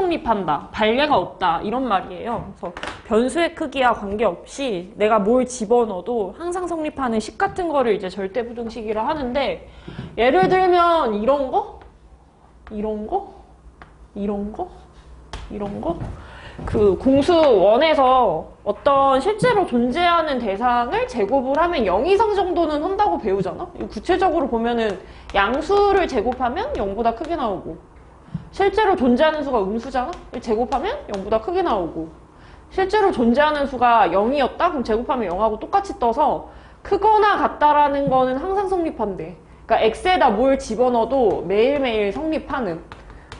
성립한다, 발례가 없다 이런 말이에요. 그래서 변수의 크기와 관계없이 내가 뭘 집어넣어도 항상 성립하는 식 같은 거를 이제 절대부등식이라 하는데, 예를 들면 이런 거? 이런 거? 이런 거? 이런 거? 그 공수 1에서 어떤 실제로 존재하는 대상을 제곱을 하면 0 이상 정도는 한다고 배우잖아? 구체적으로 보면은 양수를 제곱하면 0보다 크게 나오고, 실제로 존재하는 수가 음수잖아? 제곱하면 0보다 크게 나오고, 실제로 존재하는 수가 0이었다? 그럼 제곱하면 0하고 똑같이 떠서 크거나 같다라는 거는 항상 성립한대. 그러니까 x에다 뭘 집어넣어도 매일매일 성립하는,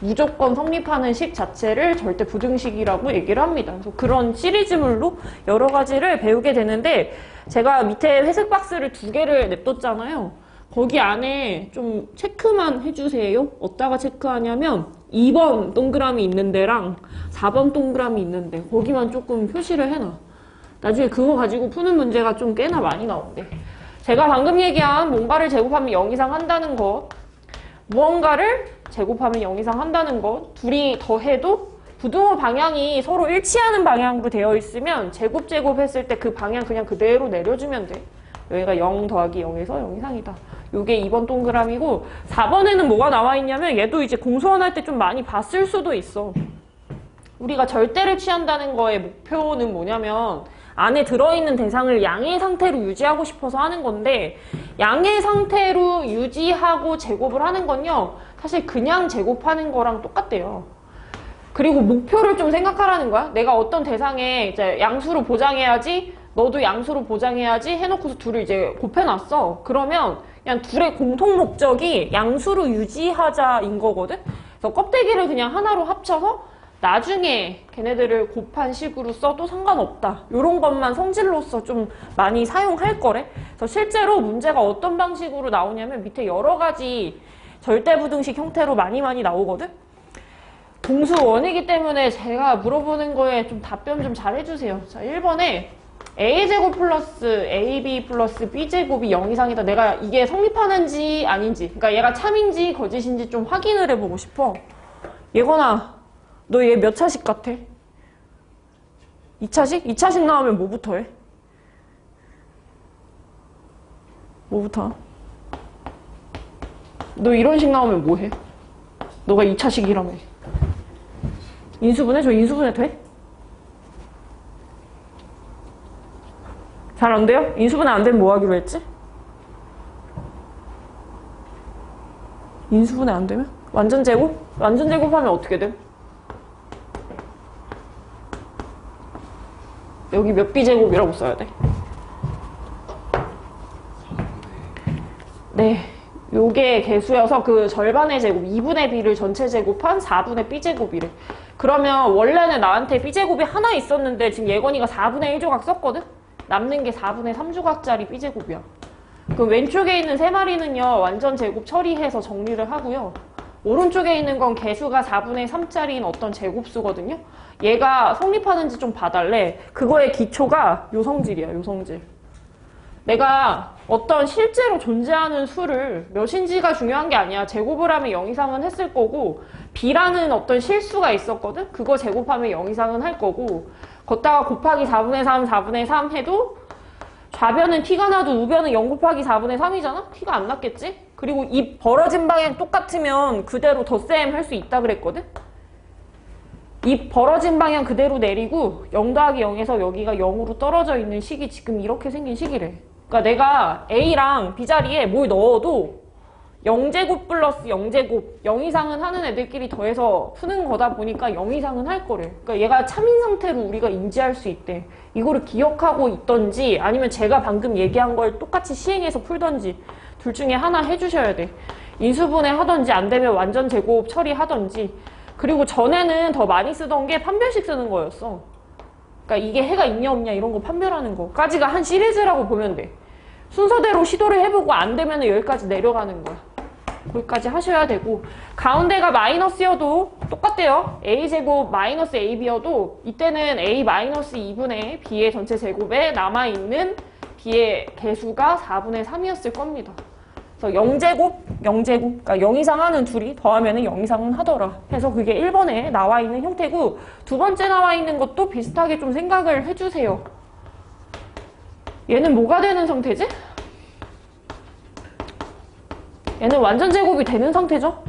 무조건 성립하는 식 자체를 절대 부등식이라고 얘기를 합니다. 그래서 그런 시리즈물로 여러 가지를 배우게 되는데, 제가 밑에 회색 박스를 2개를 냅뒀잖아요. 거기 안에 좀 체크만 해주세요. 어디다가 체크하냐면 2번 동그라미 있는 데랑 4번 동그라미 있는데 거기만 조금 표시를 해놔. 나중에 그거 가지고 푸는 문제가 좀 꽤나 많이 나온대. 제가 방금 얘기한 뭔가를 제곱하면 0 이상 한다는 것, 무언가를 제곱하면 0 이상 한다는 것, 둘이 더해도 부등호 방향이 서로 일치하는 방향으로 되어 있으면 제곱 했을 때 그 방향 그냥 그대로 내려주면 돼. 여기가 0 더하기 0에서 0 이상이다. 요게 2번 동그라미고, 4번에는 뭐가 나와 있냐면 얘도 이제 공수원 할 때 좀 많이 봤을 수도 있어. 우리가 절대를 취한다는 거의 목표는 뭐냐면 안에 들어있는 대상을 양의 상태로 유지하고 싶어서 하는 건데, 양의 상태로 유지하고 제곱을 하는 건요, 사실 그냥 제곱하는 거랑 똑같대요. 그리고 목표를 좀 생각하라는 거야. 내가 어떤 대상에 이제 양수로 보장해야지, 너도 양수로 보장해야지 해놓고서 둘을 이제 곱해놨어. 그러면 그냥 둘의 공통 목적이 양수로 유지하자인 거거든. 그래서 껍데기를 그냥 하나로 합쳐서 나중에 걔네들을 곱한 식으로 써도 상관없다. 이런 것만 성질로서 좀 많이 사용할 거래. 그래서 실제로 문제가 어떤 방식으로 나오냐면 밑에 여러 가지 절대부등식 형태로 많이 나오거든. 공수 1이기 때문에 제가 물어보는 거에 좀 답변 좀 잘 해주세요. 자, 1번에 a제곱 플러스 ab 플러스 b제곱이 0 이상이다. 내가 이게 성립하는지 아닌지, 그러니까 얘가 참인지 거짓인지 좀 확인을 해보고 싶어. 예건아, 너 얘 몇 차식 같아? 2차식? 2차식 나오면 뭐부터 해? 뭐부터? 너 이런 식 나오면 뭐 해? 너가 2차식이라며. 인수분해? 저 인수분해 돼? 잘 안 돼요? 인수분해 안 되면 뭐 하기로 했지? 인수분해 안 되면? 완전 제곱? 완전 제곱하면 어떻게 돼? 여기 몇 b제곱이라고 써야 돼? 네, 요게 개수여서 그 절반의 제곱, 2분의 b를 전체 제곱한 4분의 b제곱이래. 그러면 원래는 나한테 b제곱이 하나 있었는데 지금 예건이가 4분의 1조각 썼거든? 남는 게 4분의 3조각짜리 b제곱이야. 그럼 왼쪽에 있는 3마리는요, 완전 제곱 처리해서 정리를 하고요. 오른쪽에 있는 건 개수가 4분의 3짜리인 어떤 제곱수거든요. 얘가 성립하는지 좀 봐달래. 그거의 기초가 요 성질이야, 요 성질. 내가 어떤 실제로 존재하는 수를 몇인지가 중요한 게 아니야. 제곱을 하면 0 이상은 했을 거고, b라는 어떤 실수가 있었거든? 그거 제곱하면 0 이상은 할 거고, 걷다가 곱하기 4분의 3, 4분의 3 해도 좌변은 t가 나도 우변은 0 곱하기 4분의 3이잖아? t가 안 났겠지? 그리고 이 벌어진 방향 똑같으면 그대로 덧셈 할 수 있다 그랬거든? 이 벌어진 방향 그대로 내리고 0 더하기 0에서 여기가 0으로 떨어져 있는 식이 지금 이렇게 생긴 식이래. 그러니까 내가 a랑 b 자리에 뭘 넣어도 0제곱 플러스 0제곱 0 이상은 하는 애들끼리 더해서 푸는 거다 보니까 0 이상은 할 거래. 그러니까 얘가 참인 상태로 우리가 인지할 수 있대. 이거를 기억하고 있던지 아니면 제가 방금 얘기한 걸 똑같이 시행해서 풀던지 둘 중에 하나 해주셔야 돼. 인수분해 하던지 안 되면 완전 제곱 처리하던지. 그리고 전에는 더 많이 쓰던 게 판별식 쓰는 거였어. 그러니까 이게 해가 있냐 없냐 이런 거 판별하는 거까지가 한 시리즈라고 보면 돼. 순서대로 시도를 해보고 안 되면 여기까지 내려가는 거야. 거기까지 하셔야 되고, 가운데가 마이너스여도 똑같대요. a제곱 마이너스 ab여도 이때는 a 마이너스 2분의 b의 전체 제곱에 남아있는 b의 개수가 4분의 3이었을 겁니다. 그래서 0제곱, 0제곱, 그러니까 0 이상 하는 둘이 더하면은 0 이상은 하더라. 해서 그게 1번에 나와 있는 형태고, 두 번째 나와 있는 것도 비슷하게 좀 생각을 해주세요. 얘는 뭐가 되는 상태지? 얘는 완전 제곱이 되는 상태죠?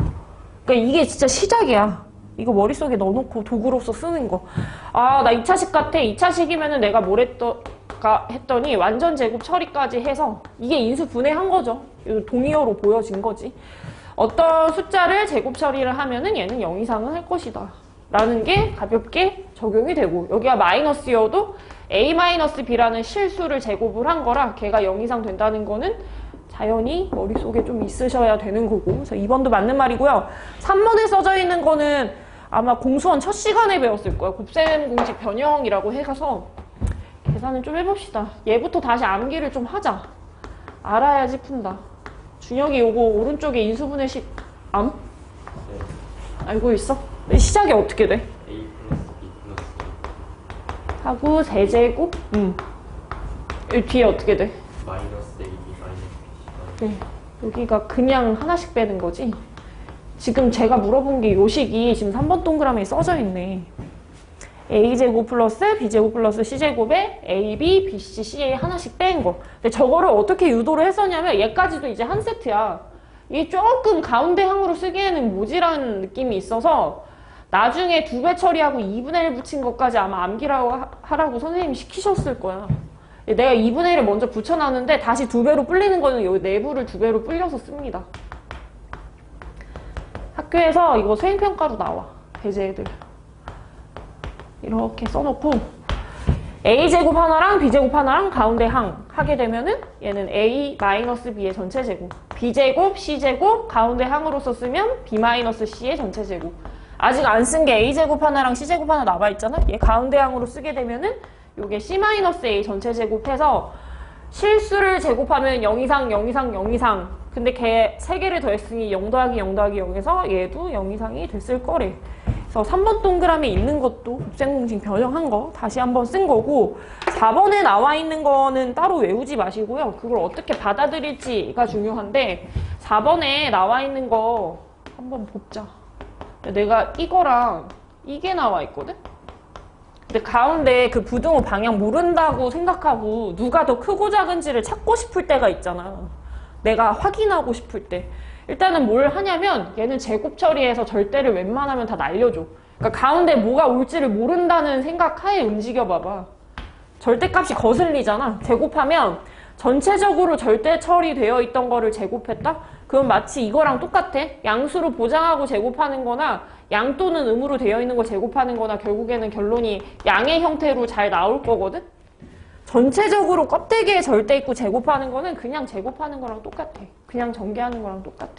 그러니까 이게 진짜 시작이야. 이거 머릿속에 넣어놓고 도구로서 쓰는 거. 아, 나 2차식 같아. 2차식이면은 내가 뭘 했더니 완전 제곱 처리까지 해서 이게 인수 분해한 거죠. 동의어로 보여진 거지. 어떤 숫자를 제곱 처리를 하면은 얘는 0 이상은 할 것이다. 라는 게 가볍게 적용이 되고, 여기가 마이너스여도 a-b라는 실수를 제곱을 한 거라 걔가 0 이상 된다는 거는 자연히 머릿속에 좀 있으셔야 되는 거고. 그래서 2번도 맞는 말이고요. 3번에 써져 있는 거는 아마 공수원 첫 시간에 배웠을 거예요. 곱셈 공식 변형이라고 해서 계산을 좀 해봅시다. 얘부터 다시 암기를 좀 하자. 알아야지 푼다. 준혁이 요거 오른쪽에 인수분해식 암? 알고 있어? 시작이 어떻게 돼? A 플러스 B 플러스 하고 세제곱? 이 뒤에 어떻게 돼? 마이너스 AB 마이너스 B 네. 여기가 그냥 하나씩 빼는 거지? 지금 제가 물어본 게 요식이 지금 3번 동그라미에 써져 있네. a제곱 플러스 b제곱 플러스 c제곱에 ab, bc, ca 하나씩 뺀 거. 근데 저거를 어떻게 유도를 했었냐면 얘까지도 이제 한 세트야. 이게 조금 가운데 항으로 쓰기에는 모질한 느낌이 있어서 나중에 2배 처리하고 2분의 1 붙인 것까지 아마 암기라고 하라고 선생님이 시키셨을 거야. 내가 2분의 1을 먼저 붙여놨는데 다시 2배로 불리는 거는 여기 내부를 2배로 불려서 씁니다. 학교에서 이거 수행평가로 나와. 배제애들. 이렇게 써놓고 a제곱 하나랑 b제곱 하나랑 가운데 항 하게 되면은 얘는 a-b의 전체 제곱, b제곱, c제곱 가운데 항으로서 쓰면 b-c의 전체 제곱. 아직 안 쓴 게 a제곱 하나랑 c제곱 하나 남아 있잖아. 얘 가운데 항으로 쓰게 되면은 요게 c-a 전체 제곱해서 실수를 제곱하면 0 이상, 0 이상, 0 이상. 근데 걔 3개를 더했으니 0 더하기 0 더하기 0에서 얘도 0 이상이 됐을 거래. 그래서 3번 동그라미에 있는 것도 곱셈공식 변형한 거 다시 한번 쓴 거고, 4번에 나와 있는 거는 따로 외우지 마시고요. 그걸 어떻게 받아들일지가 중요한데 4번에 나와 있는 거 한번 보자. 내가 이거랑 이게 나와 있거든? 근데 가운데 그 부등호 방향 모른다고 생각하고 누가 더 크고 작은지를 찾고 싶을 때가 있잖아. 내가 확인하고 싶을 때. 일단은 뭘 하냐면 얘는 제곱 처리해서 절대를 웬만하면 다 날려줘. 그러니까 가운데 뭐가 올지를 모른다는 생각하에 움직여봐봐. 절대값이 거슬리잖아. 제곱하면 전체적으로 절대 처리되어 있던 거를 제곱했다? 그럼 마치 이거랑 똑같아. 양수로 보장하고 제곱하는 거나 양 또는 음으로 되어 있는 거 제곱하는 거나 결국에는 결론이 양의 형태로 잘 나올 거거든? 전체적으로 껍데기에 절대 있고 제곱하는 거는 그냥 제곱하는 거랑 똑같아. 그냥 전개하는 거랑 똑같아.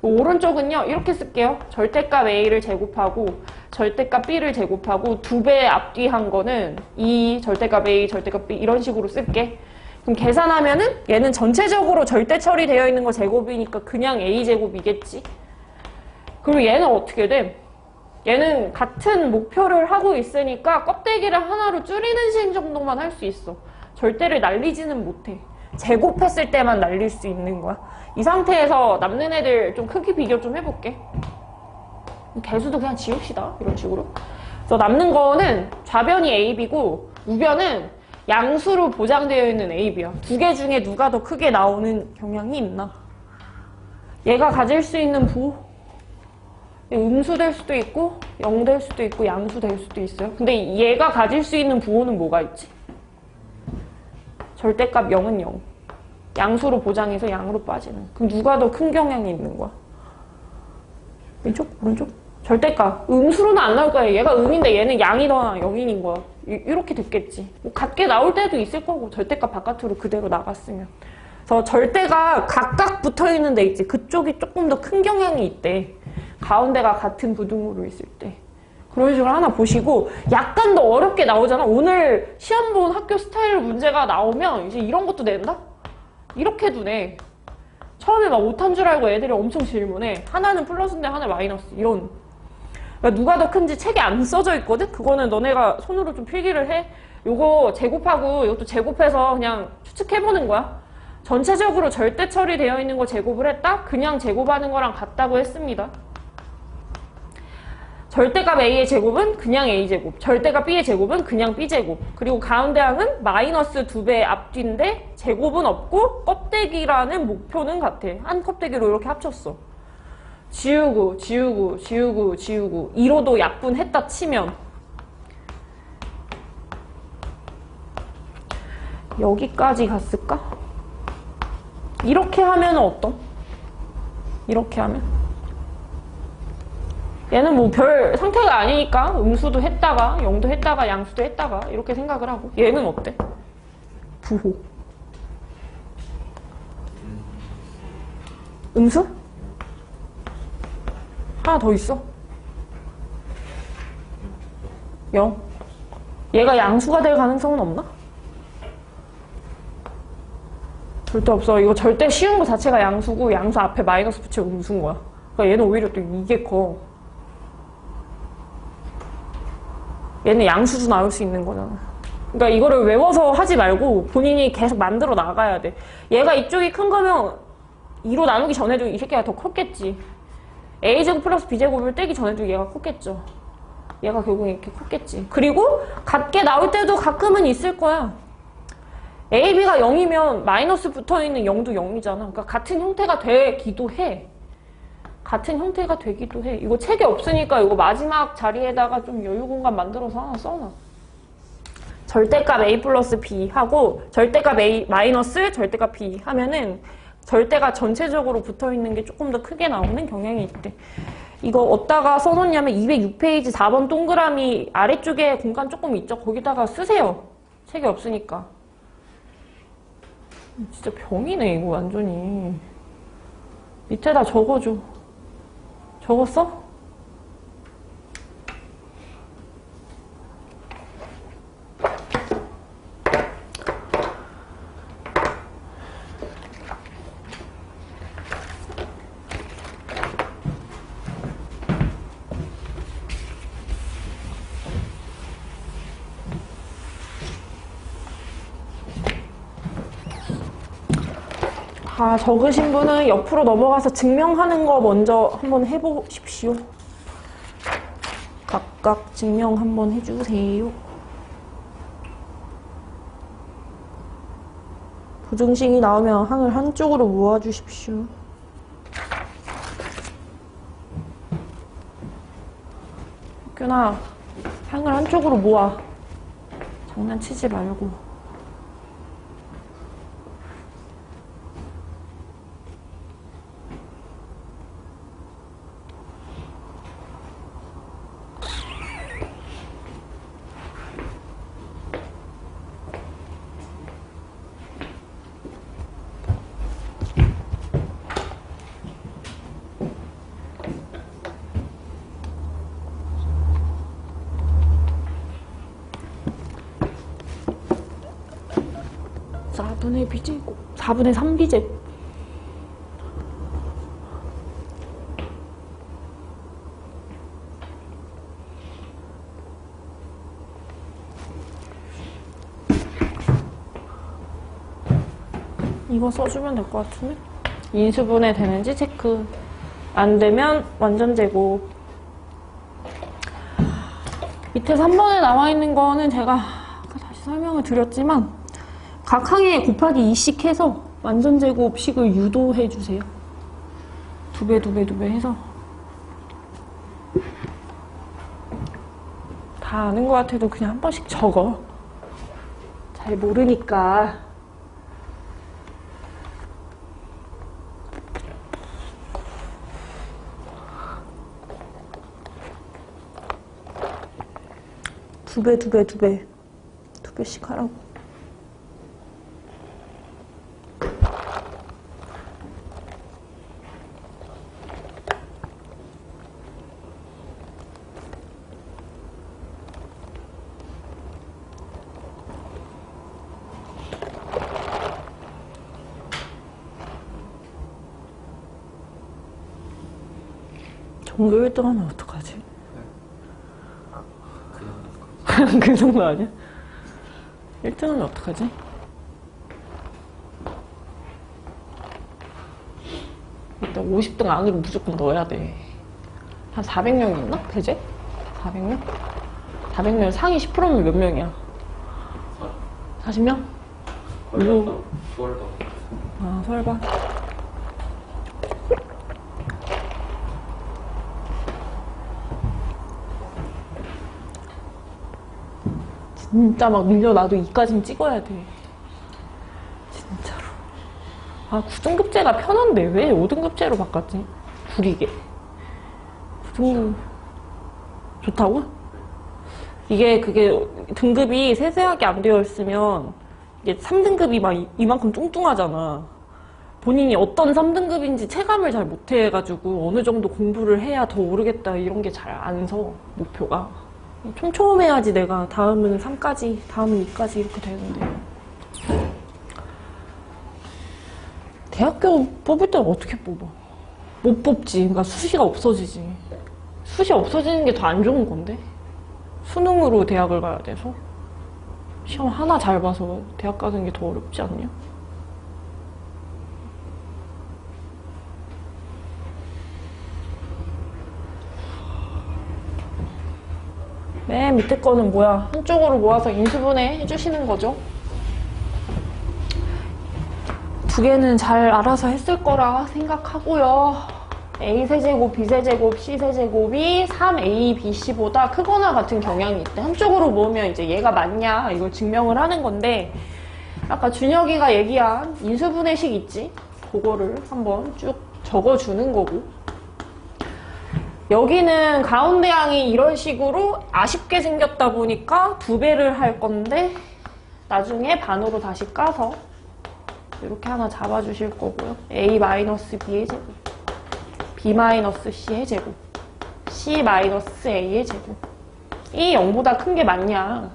오른쪽은요, 이렇게 쓸게요. 절대값 A를 제곱하고 절대값 B를 제곱하고 2배 앞뒤 한 거는 이 절대값 A, 절대값 B 이런 식으로 쓸게. 그럼 계산하면은 얘는 전체적으로 절대 처리되어 있는 거 제곱이니까 그냥 A제곱이겠지. 그리고 얘는 어떻게 돼? 얘는 같은 목표를 하고 있으니까 껍데기를 하나로 줄이는 식 정도만 할 수 있어. 절대를 날리지는 못해. 제곱했을 때만 날릴 수 있는 거야. 이 상태에서 남는 애들 좀 크기 비교 좀 해볼게. 개수도 그냥 지웁시다. 이런 식으로. 그래서 남는 거는 좌변이 AB고 우변은 양수로 보장되어 있는 AB야. 2개 중에 누가 더 크게 나오는 경향이 있나? 얘가 가질 수 있는 부 음수 될 수도 있고 0 될 수도 있고 양수 될 수도 있어요. 근데 얘가 가질 수 있는 부호는 뭐가 있지? 절대값 0은 0. 양수로 보장해서 양으로 빠지는. 그럼 누가 더 큰 경향이 있는 거야? 왼쪽? 오른쪽? 절대값. 음수로는 안 나올 거야. 얘가 음인데 얘는 양이거나 0인인 거야. 이렇게 됐겠지. 뭐 같게 나올 때도 있을 거고 절대값 바깥으로 그대로 나갔으면. 그래서 절대가 각각 붙어있는 데 있지. 그쪽이 조금 더 큰 경향이 있대. 가운데가 같은 부등호로 있을 때. 그런 식으로 하나 보시고 약간 더 어렵게 나오잖아. 오늘 시험 본 학교 스타일 문제가 나오면 이제 이런 것도 낸다? 이렇게도 내. 처음에 막 못한 줄 알고 애들이 엄청 질문해. 하나는 플러스인데 하나는 마이너스. 이런. 그러니까 누가 더 큰지 책에 안 써져 있거든? 그거는 너네가 손으로 좀 필기를 해. 요거 제곱하고 이것도 제곱해서 그냥 추측해보는 거야. 전체적으로 절대 처리되어 있는 거 제곱을 했다? 그냥 제곱하는 거랑 같다고 했습니다. 절대값 a의 제곱은 그냥 a제곱, 절대값 b의 제곱은 그냥 b제곱. 그리고 가운데 항은 마이너스 2배 앞뒤인데 제곱은 없고 껍데기라는 목표는 같아. 한 껍데기로 이렇게 합쳤어. 지우고 지우고 지우고 지우고 2로도 약분했다 치면 여기까지 갔을까? 이렇게 하면 어떤? 이렇게 하면? 얘는 뭐 별 상태가 아니니까 음수도 했다가 0도 했다가 양수도 했다가 이렇게 생각을 하고 얘는 어때? 부호. 음수? 하나 더 있어. 0. 얘가 양수가 될 가능성은 없나? 절대 없어. 이거 절대 쉬운 거 자체가 양수고 양수 앞에 마이너스 붙이고 음수인 거야. 그러니까 얘는 오히려 또 이게 커. 얘는 양수도 나올 수 있는 거잖아. 그러니까 이거를 외워서 하지 말고 본인이 계속 만들어 나가야 돼. 얘가 이쪽이 큰 거면 2로 나누기 전에도 이 새끼가 더 컸겠지. a제곱 플러스 b제곱을 떼기 전에도 얘가 컸겠죠. 얘가 결국 이렇게 컸겠지. 그리고 같게 나올 때도 가끔은 있을 거야. a, b가 0이면 마이너스 붙어있는 0도 0이잖아. 그러니까 같은 형태가 되기도 해. 같은 형태가 되기도 해. 이거 책에 없으니까 이거 마지막 자리에다가 좀 여유 공간 만들어서 하나 써놔. 절대값 a 플러스 b 하고 절대값 a 마이너스 절대값 b 하면은 절대가 전체적으로 붙어있는 게 조금 더 크게 나오는 경향이 있대. 이거 어디다가 써놓냐면 206페이지 4번 동그라미 아래쪽에 공간 조금 있죠? 거기다가 쓰세요. 책이 없으니까. 진짜 병이네 이거 완전히. 밑에다 적어줘. 적었어? 다 적으신 분은 옆으로 넘어가서 증명하는 거 먼저 한번 해보십시오. 각각 증명 한번 해주세요. 부등식이 나오면 항을 한쪽으로 모아주십시오. 학균아, 항을 한쪽으로 모아. 장난치지 말고. b제곱 4분의 3b제곱 이거 써주면 될 것 같은데? 인수분해 되는지 체크. 안 되면 완전 제곱. 밑에 3번에 나와 있는 거는 제가 아까 다시 설명을 드렸지만 각 항에 곱하기 2씩 해서 완전 제곱식을 유도해 주세요. 2배, 2배, 2배 해서. 다 아는 것 같아도 그냥 한 번씩 적어. 잘 모르니까. 두 배, 2배씩 하라고. 전교 1등 하면 어떡하지? 그 정도 아니야? 1등 하면 어떡하지? 진짜 50등 안으로 무조건 넣어야 돼. 한 400명 있나? 대제? 400명? 400명 상위 10%면 몇 명이야? 40명? 걸렸다. 수월다. 아, 설마. 진짜 막 밀려나도 이까진 찍어야 돼. 진짜로. 아, 9등급제가 편한데 왜 5등급제로 바꿨지? 구리게. 9등급 좋다고? 이게 그게 등급이 세세하게 안 되어 있으면 이게 3등급이 막 이만큼 뚱뚱하잖아. 본인이 어떤 3등급인지 체감을 잘 못해가지고 어느 정도 공부를 해야 더 오르겠다 이런 게 잘 안 서, 목표가. 촘촘해야지 내가 다음은 3까지, 다음은 2까지 이렇게 되는데. 대학교 뽑을 때는 어떻게 뽑아? 못 뽑지. 그러니까 수시가 없어지지. 수시 없어지는 게 더 안 좋은 건데? 수능으로 대학을 가야 돼서? 시험 하나 잘 봐서 대학 가는 게 더 어렵지 않냐? 맨 밑에 거는 뭐야? 한쪽으로 모아서 인수분해 해주시는 거죠. 두 개는 잘 알아서 했을 거라 생각하고요. A세제곱, B세제곱, C세제곱이 3A, BC보다 크거나 같은 경향이 있대. 한쪽으로 모으면 이제 얘가 맞냐 이걸 증명을 하는 건데, 아까 준혁이가 얘기한 인수분해식 있지? 그거를 한번 쭉 적어주는 거고, 여기는 가운데 항이 이런 식으로 아쉽게 생겼다 보니까 2배를 할 건데 나중에 반으로 다시 까서 이렇게 하나 잡아주실 거고요. A-B의 제곱, B-C의 제곱, C-A의 제곱. 이 0보다 큰 게 맞냐?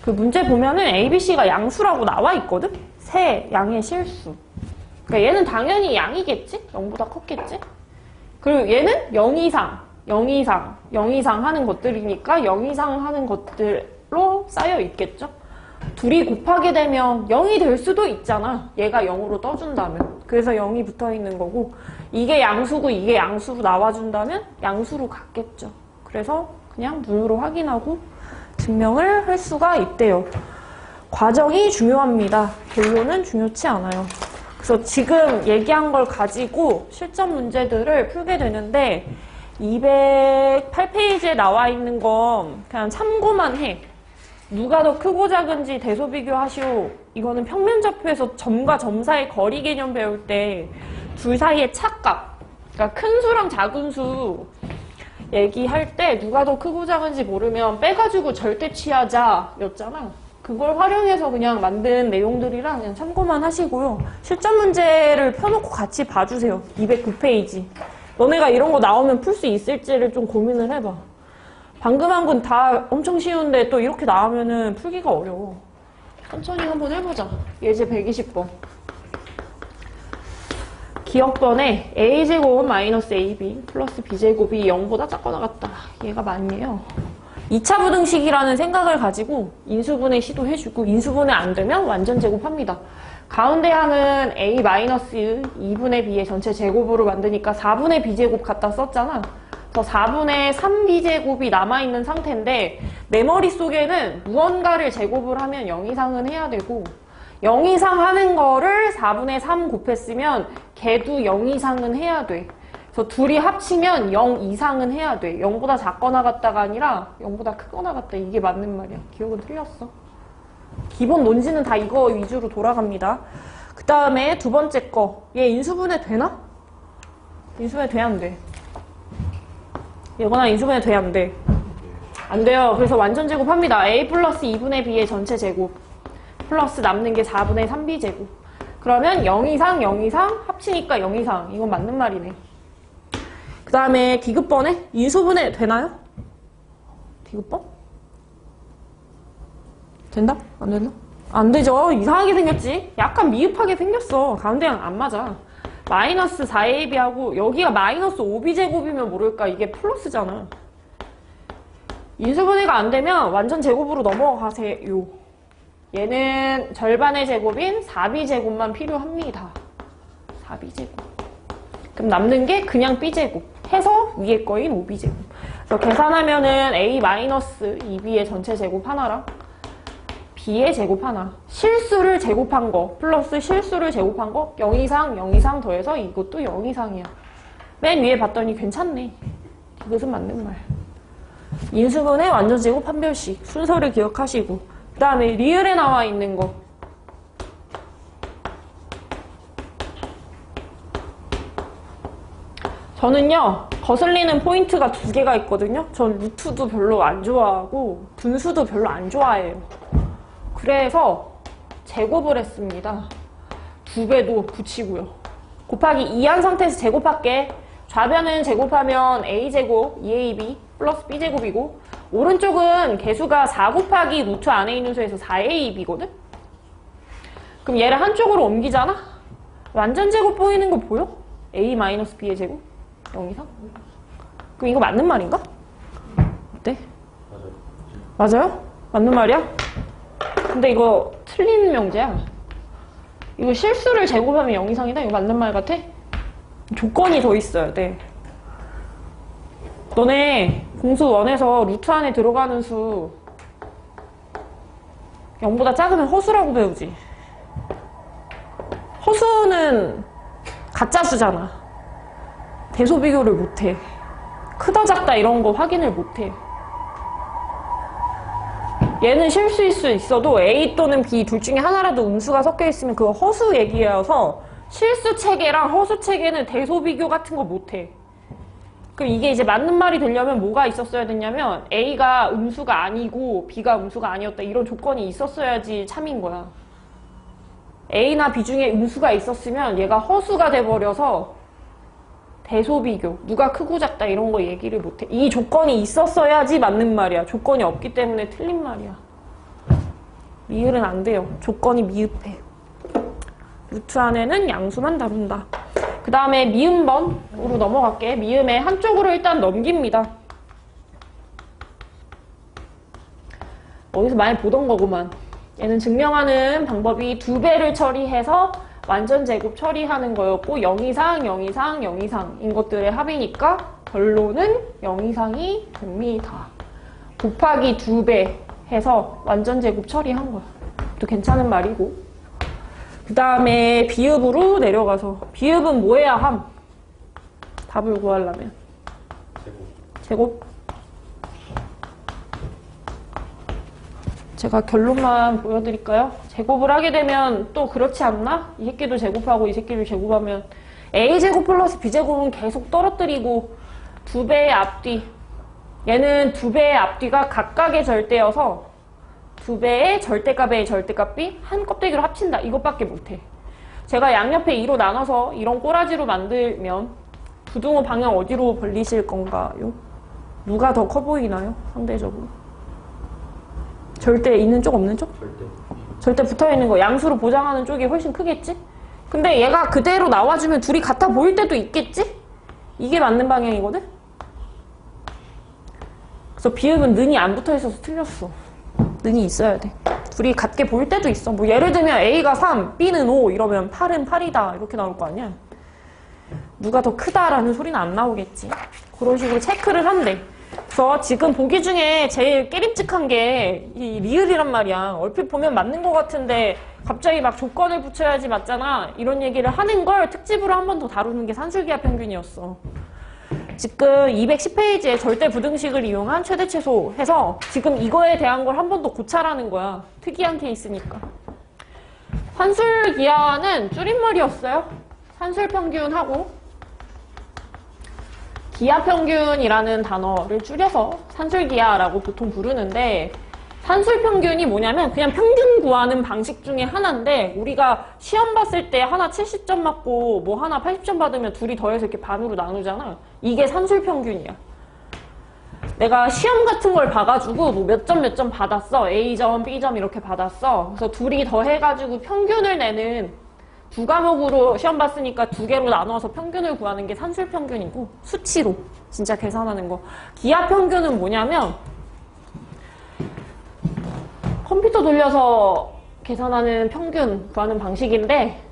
그 문제 보면은 A, B, C가 양수라고 나와 있거든? 세 양의 실수. 그러니까 얘는 당연히 양이겠지? 0보다 컸겠지? 그리고 얘는 0 이상, 0 이상, 0 이상 하는 것들이니까 0 이상 하는 것들로 쌓여 있겠죠? 둘이 곱하게 되면 0이 될 수도 있잖아. 얘가 0으로 떠준다면. 그래서 0이 붙어 있는 거고, 이게 양수고 이게 양수로 나와준다면 양수로 갔겠죠. 그래서 그냥 문으로 확인하고 증명을 할 수가 있대요. 과정이 중요합니다. 결론은 중요치 않아요. 그래서 지금 얘기한 걸 가지고 실전 문제들을 풀게 되는데 208페이지에 나와 있는 건 그냥 참고만 해. 누가 더 크고 작은지 대소비교 하시오. 이거는 평면좌표에서 점과 점 사이 거리 개념 배울 때 둘 사이의 차값, 그러니까 큰 수랑 작은 수 얘기할 때 누가 더 크고 작은지 모르면 빼가지고 절대 취하자 였잖아. 그걸 활용해서 그냥 만든 내용들이라 그냥 참고만 하시고요. 실전 문제를 펴놓고 같이 봐주세요. 209페이지. 너네가 이런 거 나오면 풀 수 있을지를 좀 고민을 해봐. 방금 한 건 다 엄청 쉬운데 또 이렇게 나오면은 풀기가 어려워. 천천히 한번 해보자. 예제 120번. 기억번에 a제곱 마이너스 ab 플러스 b제곱이 0보다 작거나 같다. 얘가 맞네요. 2차 부등식이라는 생각을 가지고 인수분해 시도해주고, 인수분해 안 되면 완전 제곱합니다. 가운데 항은 a 마이너스 2분의 b의 전체 제곱으로 만드니까 4분의 b제곱 갖다 썼잖아. 그래서 4분의 3b제곱이 남아있는 상태인데 내 머릿속에는 무언가를 제곱을 하면 0 이상은 해야 되고, 0 이상 하는 거를 4분의 3 곱했으면 걔도 0 이상은 해야 돼. 그래서 둘이 합치면 0 이상은 해야 돼. 0보다 작거나 같다가 아니라 0보다 크거나 같다. 이게 맞는 말이야. 기억은 틀렸어. 기본 논지는 다 이거 위주로 돌아갑니다. 그 다음에 두 번째 거. 얘 인수분해 되나? 인수분해 돼, 안 돼? 얘거나 인수분해 돼, 안 돼? 안 돼요. 그래서 완전 제곱합니다. a 플러스 2분의 b의 전체 제곱 플러스 남는 게 4분의 3b 제곱. 그러면 0 이상, 0 이상 합치니까 0 이상. 이건 맞는 말이네. 그 다음에 디귿번에 인수분해 되나요? 디귿번? 된다? 안 된다? 안 되죠. 이상하게 생겼지? 약간 미흡하게 생겼어. 가운데랑 안 맞아. 마이너스 4ab하고 여기가 마이너스 5b제곱이면 모를까? 이게 플러스잖아. 인수분해가 안 되면 완전 제곱으로 넘어가세요. 얘는 절반의 제곱인 4b제곱만 필요합니다. 4b제곱. 그럼 남는 게 그냥 b제곱 해서 위에 거인 5b제곱. 그래서 계산하면은 a-2b의 전체 제곱 하나랑 b의 제곱 하나. 실수를 제곱한 거 플러스 실수를 제곱한 거 0 이상 0 이상 더해서 이것도 0 이상이야. 맨 위에 봤더니 괜찮네. 이것은 맞는 말. 인수분해 완전 제곱 한 별씩 순서를 기억하시고, 그 다음에 리을에 나와 있는 거 저는요 거슬리는 포인트가 2개가 있거든요. 전 루트도 별로 안 좋아하고 분수도 별로 안 좋아해요. 그래서 제곱을 했습니다. 2배도 붙이고요. 곱하기 2한 상태에서 제곱할게. 좌변은 제곱하면 a제곱 2ab 플러스 b제곱이고, 오른쪽은 개수가 4 곱하기 루트 안에 있는 수에서 4ab이거든? 그럼 얘를 한쪽으로 옮기잖아? 완전 제곱 보이는 거 보여? a-b의 제곱? 0 이상? 그럼 이거 맞는 말인가? 어때? 맞아요? 맞는 말이야? 근데 이거 틀린 명제야. 이거 실수를 제곱하면 0 이상이다? 이거 맞는 말 같아? 조건이 더 있어야 돼. 너네 공수 1에서 루트 안에 들어가는 수 0보다 작으면 허수라고 배우지. 허수는 가짜 수잖아. 대소 비교를 못해. 크다 작다 이런 거 확인을 못해. 얘는 실수일 수 있어도 A 또는 B 둘 중에 하나라도 음수가 섞여 있으면 그거 허수 얘기여서 실수 체계랑 허수 체계는 대소 비교 같은 거 못해. 그럼 이게 이제 맞는 말이 되려면 뭐가 있었어야 됐냐면 A가 음수가 아니고 B가 음수가 아니었다 이런 조건이 있었어야지 참인 거야. A나 B 중에 음수가 있었으면 얘가 허수가 돼버려서 대소비교, 누가 크고 작다 이런 거 얘기를 못해. 이 조건이 있었어야지 맞는 말이야. 조건이 없기 때문에 틀린 말이야. 미을은 안 돼요. 조건이 미흡해. 루트 안에는 양수만 다룬다. 그 다음에 미음번으로 넘어갈게. 미음의 한쪽으로 일단 넘깁니다. 어디서 많이 보던 거구만. 얘는 증명하는 방법이 2배를 처리해서 완전 제곱 처리하는 거였고 0 이상, 0 이상, 0 이상인 것들의 합이니까 결론은 0 이상이 됩니다. 곱하기 2배 해서 완전 제곱 처리한 거야. 또 괜찮은 말이고. 그 다음에 비읍으로 내려가서 비읍은 뭐 해야 함? 답을 구하려면 제곱. 제가 결론만 보여드릴까요? 제곱을 하게 되면 또 그렇지 않나? 이 새끼도 제곱하고 이 새끼를 제곱하면 a제곱 플러스 b제곱은 계속 떨어뜨리고 2배의 앞뒤, 얘는 2배의 앞뒤가 각각의 절대여서 2배의 절대값의 절대값이 한 껍데기로 합친다. 이것밖에 못해. 제가 양옆에 2로 나눠서 이런 꼬라지로 만들면 부등호 방향 어디로 벌리실 건가요? 누가 더 커 보이나요? 상대적으로. 절대 있는 쪽 없는 쪽? 절대 붙어있는 거 양수로 보장하는 쪽이 훨씬 크겠지? 근데 얘가 그대로 나와주면 둘이 같아 보일 때도 있겠지? 이게 맞는 방향이거든? 그래서 비읍은 는이 안 붙어있어서 틀렸어. 는이 있어야 돼. 둘이 같게 보일 때도 있어. 뭐 예를 들면 A가 3, B는 5 이러면 8은 8이다 이렇게 나올 거 아니야? 누가 더 크다라는 소리는 안 나오겠지. 그런 식으로 체크를 한대. 그래서 지금 보기 중에 제일 깨림직한 게 이 리을이란 말이야. 얼핏 보면 맞는 것 같은데 갑자기 막 조건을 붙여야지 맞잖아. 이런 얘기를 하는 걸 특집으로 한 번 더 다루는 게 산술기하 평균이었어. 지금 210페이지에 절대 부등식을 이용한 최대 최소 해서 지금 이거에 대한 걸 한 번 더 고찰하는 거야. 특이한 케이스니까. 산술기하는 줄임말이었어요. 산술평균하고 기하평균이라는 단어를 줄여서 산술기하라고 보통 부르는데 산술평균이 뭐냐면 그냥 평균 구하는 방식 중에 하나인데 우리가 시험 봤을 때 하나 70점 맞고 뭐 하나 80점 받으면 둘이 더해서 이렇게 반으로 나누잖아. 이게 산술평균이야. 내가 시험 같은 걸 봐가지고 뭐 몇 점 몇 점 받았어. A점, B점 이렇게 받았어. 그래서 둘이 더해가지고 평균을 내는 두 과목으로 시험 봤으니까 2개로 나눠서 평균을 구하는 게 산술평균이고 수치로 진짜 계산하는 거. 기하평균은 뭐냐면 컴퓨터 돌려서 계산하는 평균 구하는 방식인데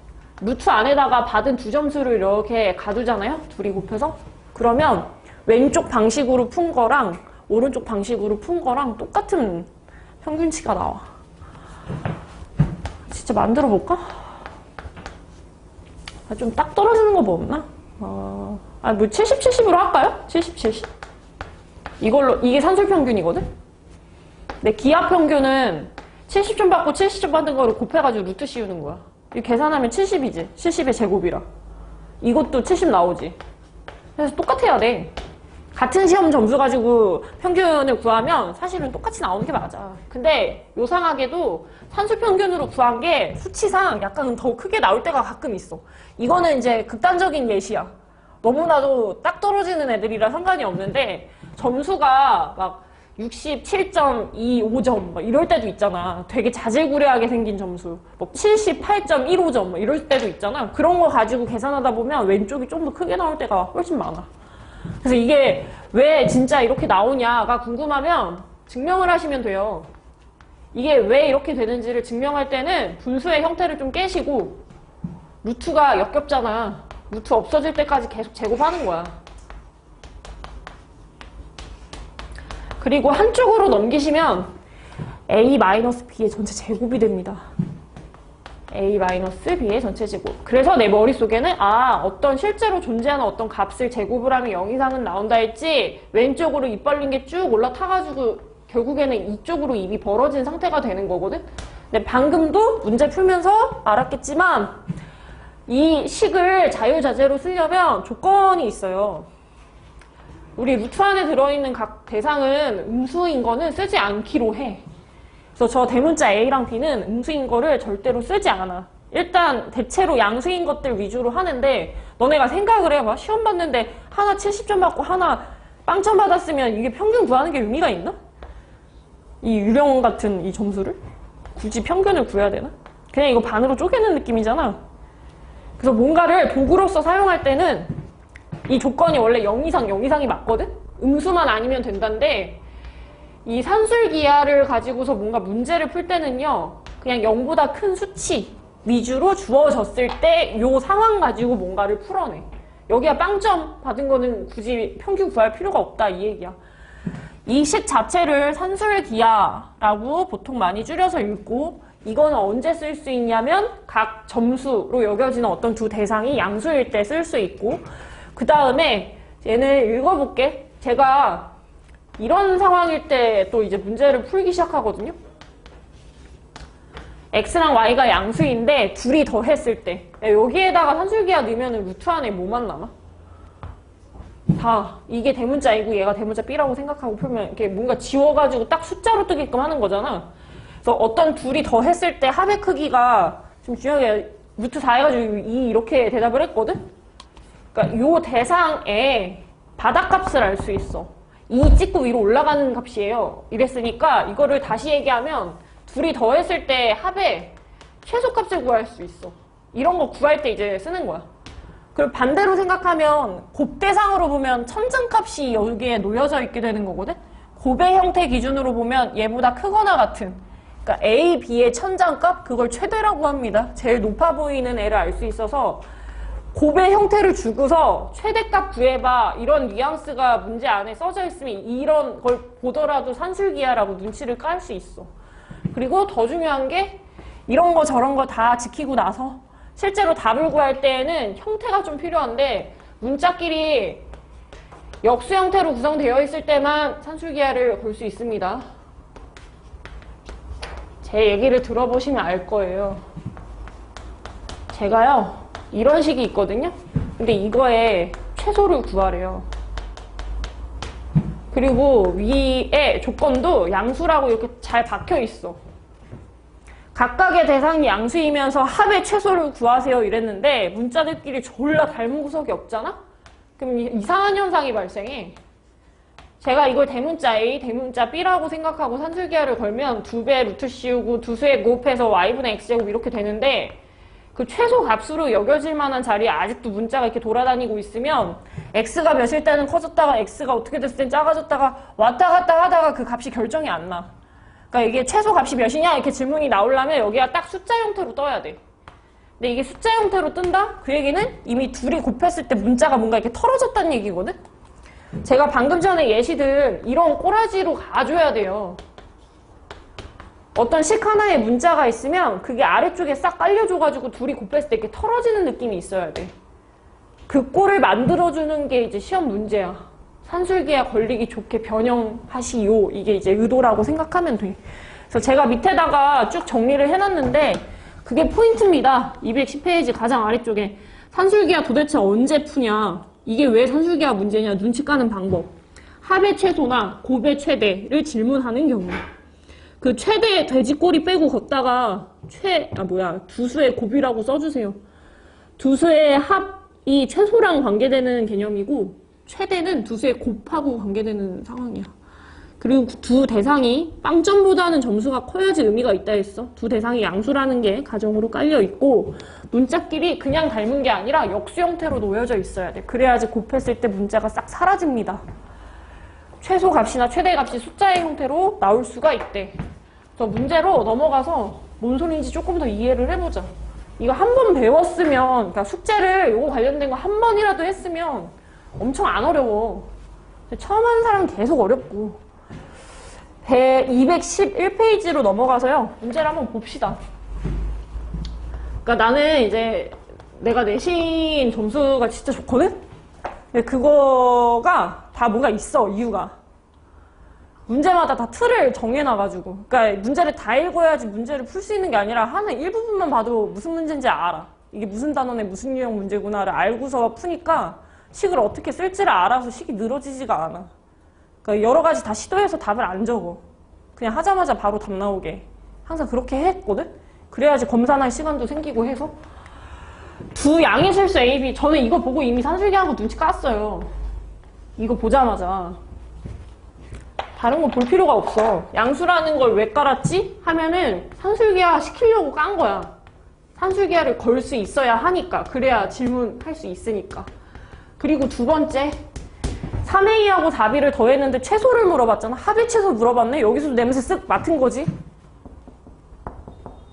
루트 안에다가 받은 두 점수를 이렇게 가두잖아요. 둘이 곱해서. 그러면 왼쪽 방식으로 푼 거랑 오른쪽 방식으로 푼 거랑 똑같은 평균치가 나와. 진짜 만들어 볼까? 좀 딱 떨어지는 거 뭐 없나? 뭐 70, 70으로 할까요? 70, 70? 이걸로, 이게 산술 평균이거든? 근데 기하 평균은 70점 받고 70점 받은 거를 곱해가지고 루트 씌우는 거야. 이거 계산하면 70이지. 70의 제곱이라. 이것도 70 나오지. 그래서 똑같아야 돼. 같은 시험 점수 가지고 평균을 구하면 사실은 똑같이 나오는 게 맞아. 근데 요상하게도 산술 평균으로 구한 게 수치상 약간 더 크게 나올 때가 가끔 있어. 이거는 이제 극단적인 예시야. 너무나도 딱 떨어지는 애들이라 상관이 없는데 점수가 막 67.25점 막 이럴 때도 있잖아. 되게 자질구레하게 생긴 점수. 뭐 78.15점 막 이럴 때도 있잖아. 그런 거 가지고 계산하다 보면 왼쪽이 좀 더 크게 나올 때가 훨씬 많아. 그래서 이게 왜 진짜 이렇게 나오냐가 궁금하면 증명을 하시면 돼요. 이게 왜 이렇게 되는지를 증명할 때는 분수의 형태를 좀 깨시고 루트가 역겹잖아. 루트 없어질 때까지 계속 제곱하는 거야. 그리고 한쪽으로 넘기시면 a-b의 전체 제곱이 됩니다. a-b의 전체 제곱. 그래서 내 머릿속에는 어떤 실제로 존재하는 어떤 값을 제곱을 하면 0 이상은 나온다 했지 왼쪽으로 입 벌린 게 쭉 올라타가지고 결국에는 이쪽으로 입이 벌어진 상태가 되는 거거든. 근데 방금도 문제 풀면서 알았겠지만 이 식을 자유자재로 쓰려면 조건이 있어요. 우리 루트 안에 들어있는 각 대상은 음수인 거는 쓰지 않기로 해. 그래서 저 대문자 A랑 B는 음수인 거를 절대로 쓰지 않아. 일단 대체로 양수인 것들 위주로 하는데 너네가 생각을 해봐. 시험 봤는데 하나 70점 받고 하나 빵점 받았으면 이게 평균 구하는 게 의미가 있나? 이 유령 같은 이 점수를? 굳이 평균을 구해야 되나? 그냥 이거 반으로 쪼개는 느낌이잖아. 그래서 뭔가를 도구로서 사용할 때는 이 조건이 원래 0 이상이 맞거든? 음수만 아니면 된다는데 이 산술기하를 가지고서 뭔가 문제를 풀 때는요 그냥 0보다 큰 수치 위주로 주어졌을 때 요 상황 가지고 뭔가를 풀어내. 여기가 빵점 받은 거는 굳이 평균 구할 필요가 없다 이 얘기야. 이 식 자체를 산술기하라고 보통 많이 줄여서 읽고 이거는 언제 쓸 수 있냐면 각 점수로 여겨지는 어떤 두 대상이 양수일 때 쓸 수 있고 그 다음에 얘는 읽어볼게. 제가 이런 상황일 때 또 이제 문제를 풀기 시작하거든요. x랑 y가 양수인데 둘이 더했을 때 여기에다가 산술기하 넣으면 루트 안에 뭐만 남아? 다 이게 대문자 A고 얘가 대문자 B라고 생각하고 풀면 이렇게 뭔가 지워가지고 딱 숫자로 뜨게끔 하는 거잖아. 그래서 어떤 둘이 더했을 때 합의 크기가 좀 중요하게 루트 4 해가지고 2 이렇게 대답을 했거든? 그러니까 요 대상에 바닥값을 알 수 있어. 2 찍고 위로 올라가는 값이에요. 이랬으니까 이거를 다시 얘기하면 둘이 더했을 때 합의 최소값을 구할 수 있어. 이런 거 구할 때 이제 쓰는 거야. 그리고 반대로 생각하면 곱대상으로 보면 천장값이 여기에 놓여져 있게 되는 거거든? 곱의 형태 기준으로 보면 얘보다 크거나 같은 그러니까 A, B의 천장값 그걸 최대라고 합니다. 제일 높아 보이는 애를 알 수 있어서 곱의 형태를 주고서 최대값 구해봐 이런 뉘앙스가 문제 안에 써져 있으면 이런 걸 보더라도 산술기하라고 눈치를 깔 수 있어. 그리고 더 중요한 게 이런 거 저런 거 다 지키고 나서 실제로 답을 구할 때에는 형태가 좀 필요한데 문자끼리 역수 형태로 구성되어 있을 때만 산술기하를 볼 수 있습니다. 제 얘기를 들어보시면 알 거예요. 제가요 이런 식이 있거든요. 근데 이거에 최소를 구하래요. 그리고 위에 조건도 양수라고 이렇게 잘 박혀 있어. 각각의 대상이 양수이면서 합의 최소를 구하세요 이랬는데 문자들끼리 졸라 닮은 구석이 없잖아? 그럼 이상한 현상이 발생해. 제가 이걸 대문자 A, 대문자 B라고 생각하고 산술기하를 걸면 2배 루트 씌우고 두수의 곱해서 y분의 x제곱 이렇게 되는데 그 최소 값으로 여겨질 만한 자리에 아직도 문자가 이렇게 돌아다니고 있으면 x가 몇일 때는 커졌다가 x가 어떻게 됐을 땐 작아졌다가 왔다 갔다 하다가 그 값이 결정이 안 나. 그러니까 이게 최소 값이 몇이냐 이렇게 질문이 나오려면 여기가 딱 숫자 형태로 떠야 돼. 근데 이게 숫자 형태로 뜬다? 그 얘기는 이미 둘이 곱했을 때 문자가 뭔가 이렇게 털어졌다는 얘기거든? 제가 방금 전에 예시들 이런 꼬라지로 가줘야 돼요. 어떤 식 하나에 문자가 있으면 그게 아래쪽에 싹 깔려줘가지고 둘이 곱했을 때 이렇게 털어지는 느낌이 있어야 돼. 그 꼴을 만들어주는 게 이제 시험 문제야. 산술기에 걸리기 좋게 변형하시오. 이게 이제 의도라고 생각하면 돼. 그래서 제가 밑에다가 쭉 정리를 해놨는데 그게 포인트입니다. 210페이지 가장 아래쪽에 산술기하 도대체 언제 푸냐. 이게 왜 산술기하 문제냐. 눈치 까는 방법. 합의 최소나 곱의 최대를 질문하는 경우. 그 최대 돼지꼬리 빼고 걷다가 두 수의 곱이라고 써주세요. 두 수의 합이 최소랑 관계되는 개념이고 최대는 두 수의 곱하고 관계되는 상황이야. 그리고 두 대상이 빵점보다는 점수가 커야지 의미가 있다 했어. 두 대상이 양수라는 게 가정으로 깔려 있고 문자끼리 그냥 닮은 게 아니라 역수 형태로 놓여져 있어야 돼. 그래야지 곱했을 때 문자가 싹 사라집니다. 최소 값이나 최대 값이 숫자의 형태로 나올 수가 있대. 그래서 문제로 넘어가서 뭔 소리인지 조금 더 이해를 해보자. 이거 한 번 배웠으면, 그러니까 숙제를 이거 관련된 거 한 번이라도 했으면 엄청 안 어려워. 근데 처음 하는 사람은 계속 어렵고. 211페이지로 넘어가서요. 문제를 한번 봅시다. 그러니까 나는 이제 내가 내신 점수가 진짜 좋거든? 근데 그거가 다 뭐가 있어, 이유가. 문제마다 다 틀을 정해놔가지고. 그러니까 문제를 다 읽어야지 문제를 풀 수 있는 게 아니라 하는 일부분만 봐도 무슨 문제인지 알아. 이게 무슨 단원의 무슨 유형 문제구나를 알고서 푸니까 식을 어떻게 쓸지를 알아서 식이 늘어지지가 않아. 그러니까 여러 가지 다 시도해서 답을 안 적어. 그냥 하자마자 바로 답 나오게. 항상 그렇게 했거든? 그래야지 검사할 시간도 생기고 해서. 두 양의 실수 A, B. 저는 이거 보고 이미 산술기하고 눈치 깠어요. 이거 보자마자. 다른 거 볼 필요가 없어. 양수라는 걸 왜 깔았지? 하면은 산술기하 시키려고 깐 거야. 산술기하를 걸 수 있어야 하니까. 그래야 질문할 수 있으니까. 그리고 두 번째. 3A하고 4B를 더했는데 최소를 물어봤잖아. 합의 최소 물어봤네. 여기서도 냄새 쓱 맡은 거지.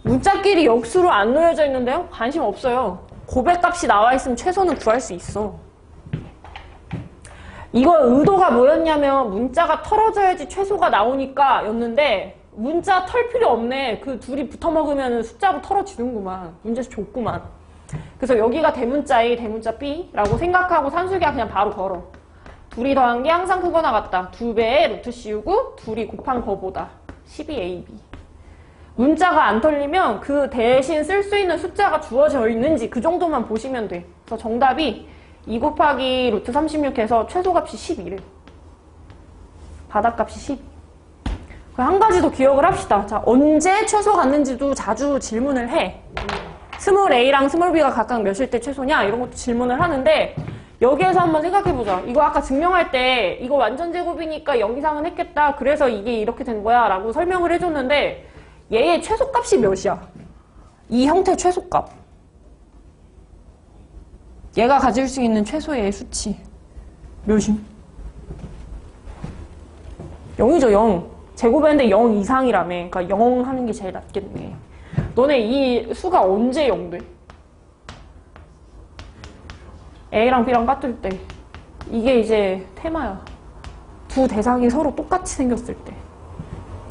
문자끼리 역수로 안 놓여져 있는데요? 관심 없어요. 고백값이 나와 있으면 최소는 구할 수 있어. 이거 의도가 뭐였냐면 문자가 털어져야지 최소가 나오니까 였는데 문자 털 필요 없네. 그 둘이 붙어먹으면 숫자로 털어지는구만. 문제에서 줬구만. 그래서 여기가 대문자 A, 대문자 B라고 생각하고 산술기하 그냥 바로 걸어. 둘이 더한 게 항상 크거나 같다. 2배의 루트 씌우고 둘이 곱한 거보다 12AB. 문자가 안 털리면 그 대신 쓸 수 있는 숫자가 주어져 있는지 그 정도만 보시면 돼. 그래서 정답이 2 곱하기 루트 36 해서 최소값이 12래. 바닥값이 12. 한 가지 더 기억을 합시다. 자, 언제 최소 갔는지도 자주 질문을 해. 스몰 A랑 스몰 B가 각각 몇일 때 최소냐? 이런 것도 질문을 하는데 여기에서 한번 생각해보자. 이거 아까 증명할 때 이거 완전 제곱이니까 0 이상은 했겠다. 그래서 이게 이렇게 된 거야 라고 설명을 해줬는데 얘의 최소값이 몇이야? 이 형태 최소값. 얘가 가질 수 있는 최소의 수치. 몇임? 0이죠, 0. 제곱했는데 0 이상이라며. 그러니까 0 하는 게 제일 낫겠네. 너네 이 수가 언제 0 돼? A랑 B랑 같을 때. 이게 이제 테마야. 두 대상이 서로 똑같이 생겼을 때.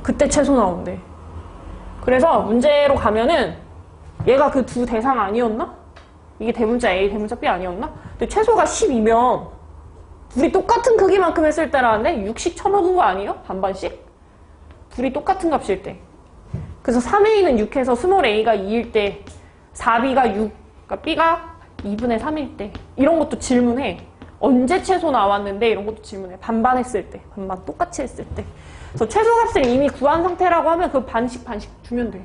그때 최소 나온대. 그래서 문제로 가면은 얘가 그 두 대상 아니었나? 이게 대문자 A, 대문자 B 아니었나? 근데 최소가 10이면 둘이 똑같은 크기만큼 했을 때라는데 6씩 쳐먹은 거 아니에요? 반반씩? 둘이 똑같은 값일 때. 그래서 3A는 6해서 스몰 A가 2일 때 4B가 6, 그러니까 B가 2분의 3일 때 이런 것도 질문해. 언제 최소 나왔는데 이런 것도 질문해. 반반 했을 때, 반반 똑같이 했을 때. 그래서 최소값을 이미 구한 상태라고 하면 그 반씩 주면 돼.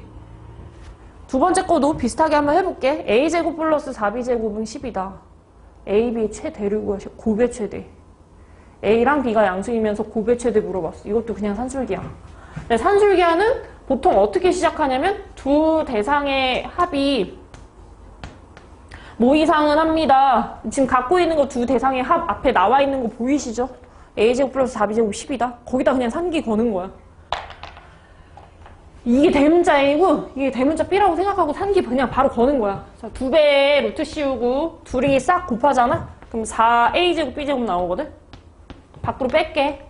두 번째 거도 비슷하게 한번 해볼게. A제곱 플러스 4B제곱은 10이다. A, B 최대를 구하셔. 곱의 최대. A랑 B가 양수이면서 곱의 최대 물어봤어. 이것도 그냥 산술기하. 근데 산술기하는 보통 어떻게 시작하냐면 두 대상의 합이 뭐 이상은 합니다. 지금 갖고 있는 거 두 대상의 합 앞에 나와 있는 거 보이시죠? A제곱 플러스 4B제곱 10이다. 거기다 그냥 산기 거는 거야. 이게 대문자 A고 이게 대문자 B라고 생각하고 산기 그냥 바로 거는 거야. 자, 2배의 루트 씌우고 둘이 싹 곱하잖아? 그럼 4A제곱 B제곱 나오거든? 밖으로 뺄게.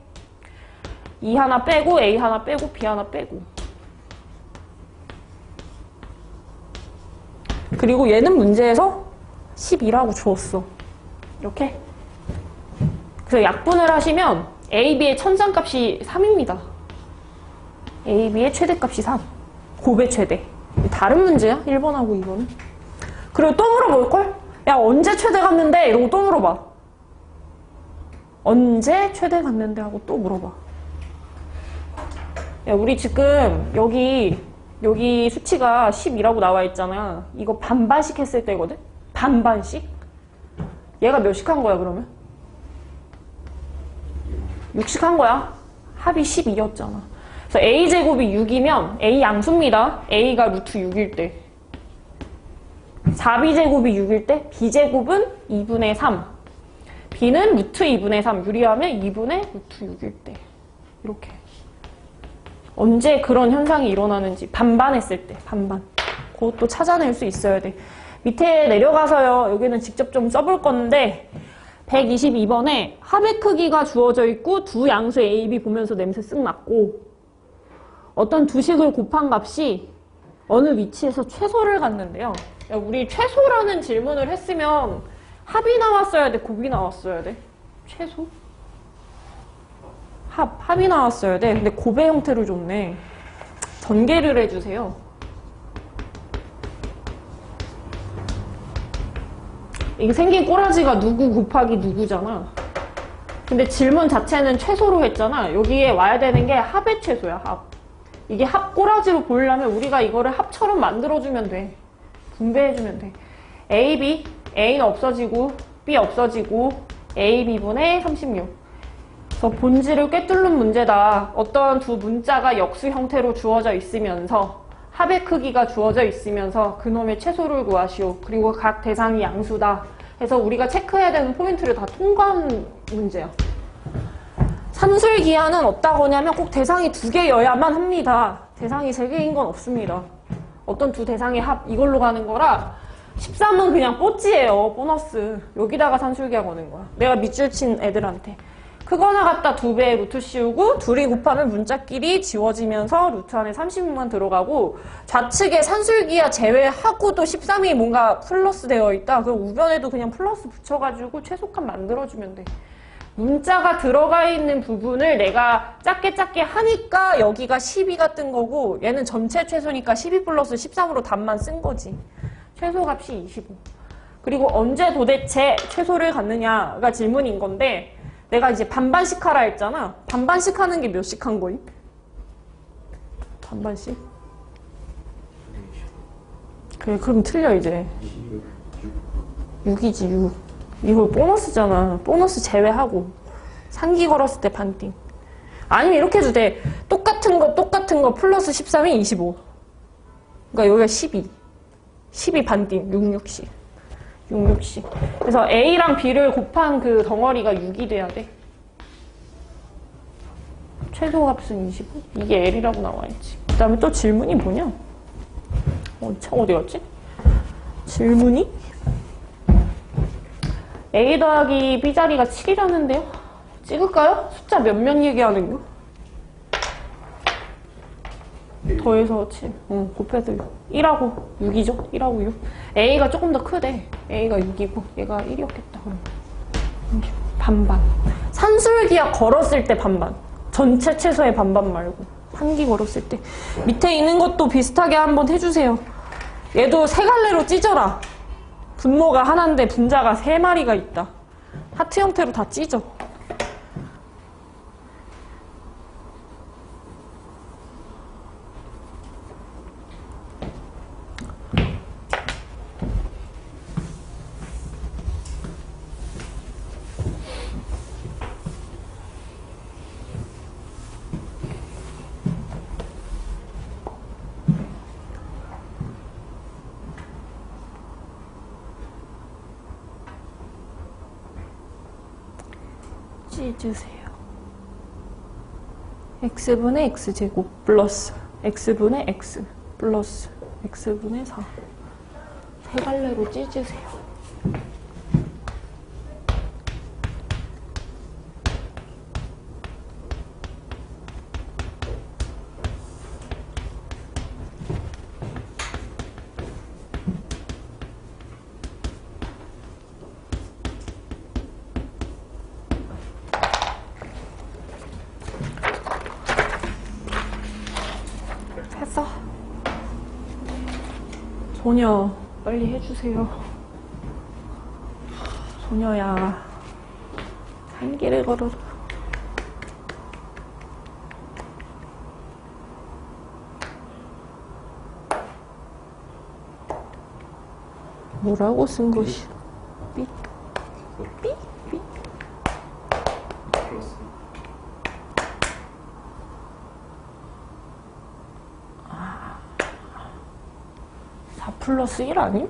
2 하나 빼고 A 하나 빼고 B 하나 빼고. 그리고 얘는 문제에서 12라고 주었어. 이렇게. 그래서 약분을 하시면 A, B의 천상값이 3입니다. A, B의 최대값이 3. 곱의 최대. 다른 문제야? 1번하고 2번은. 그리고 또 물어볼걸? 야, 언제 최대 갔는데? 이러고 또 물어봐. 언제 최대 갔는데? 하고 또 물어봐. 야, 우리 지금 여기 수치가 12라고 나와 있잖아. 이거 반반씩 했을 때거든? 반반씩? 얘가 몇씩 한 거야, 그러면? 6씩 한 거야. 합이 12였잖아. 그래서 A제곱이 6이면 A 양수입니다. A가 루트 6일 때. 4B제곱이 6일 때 B제곱은 2분의 3. B는 루트 2분의 3. 유리하면 2분의 루트 6일 때. 이렇게. 언제 그런 현상이 일어나는지 반반했을 때. 반반. 그것도 찾아낼 수 있어야 돼. 밑에 내려가서요. 여기는 직접 좀 써볼 건데 122번에 합의 크기가 주어져 있고 두 양수 A, B 보면서 냄새 쓱 맡고 어떤 두 식을 곱한 값이 어느 위치에서 최소를 갖는데요. 야, 우리 최소라는 질문을 했으면 합이 나왔어야 돼? 곱이 나왔어야 돼? 최소? 합이 나왔어야 돼. 근데 곱의 형태를 줬네. 전개를 해주세요. 이게 생긴 꼬라지가 누구 곱하기 누구잖아. 근데 질문 자체는 최소로 했잖아. 여기에 와야 되는 게 합의 최소야, 합. 이게 합 꼬라지로 보려면 우리가 이거를 합처럼 만들어주면 돼. 분배해주면 돼. A, B, A는 없어지고 B 없어지고 A, B분의 36. 그래서 본질을 꿰뚫는 문제다. 어떤 두 문자가 역수 형태로 주어져 있으면서 합의 크기가 주어져 있으면서 그놈의 최소를 구하시오. 그리고 각 대상이 양수다. 해서 우리가 체크해야 되는 포인트를 다 통과한 문제야. 산술기하는 어디다거냐면 꼭 대상이 2개여야만 합니다. 대상이 3개인 건 없습니다. 어떤 두 대상의 합 이걸로 가는 거라 13은 그냥 뽀찌예요. 보너스. 여기다가 산술기하 거는 거야. 내가 밑줄 친 애들한테. 크거나 같다 2배의 루트 씌우고 둘이 곱하면 문자끼리 지워지면서 루트 안에 36만 들어가고 좌측에 산술기하 제외하고도 13이 뭔가 플러스 되어 있다. 그럼 우변에도 그냥 플러스 붙여가지고 최소값 만들어주면 돼. 문자가 들어가 있는 부분을 내가 작게 하니까 여기가 12가 뜬 거고 얘는 전체 최소니까 12 플러스 13으로 답만 쓴 거지. 최소값이 25. 그리고 언제 도대체 최소를 갖느냐가 질문인 건데 내가 이제 반반씩 하라 했잖아. 반반씩 하는 게 몇씩 한 거임? 반반씩? 그래, 그럼 틀려 이제. 6이지 6. 이거 보너스잖아. 보너스 제외하고 상기 걸었을 때 반띵. 아니면 이렇게 해도 돼. 똑같은 거 플러스 13이 25. 그러니까 여기가 12. 12 반띵 66씩. 66씩. 그래서 A랑 B를 곱한 그 덩어리가 6이 돼야 돼. 최소값은 25. 이게 L이라고 나와있지. 그 다음에 또 질문이 뭐냐? 어디 갔지? 질문이? A 더하기 B 자리가 7이라는데요? 찍을까요? 숫자 몇몇 얘기하는 거? 더해서 7. 곱해서 1하고 6이죠? 1하고 6. A가 조금 더 크대. A가 6이고 얘가 1이었겠다. 그럼. 반반. 산술기하 걸었을 때 반반. 전체 최소의 반반 말고. 한기 걸었을 때. 밑에 있는 것도 비슷하게 한번 해주세요. 얘도 세 갈래로 찢어라. 분모가 하나인데 분자가 3마리가 있다. 하트 형태로 다 찢어. 찢으세요. x분의 x제곱 플러스 x분의 x 플러스 x분의 4 세 갈래로 찢으세요. 했어. 소녀 빨리 해주세요. 소녀야 한 길을 걸어라. 뭐라고 쓴 것이? 삐? 삐? 삐? 플러스 4 플러스 1 아니?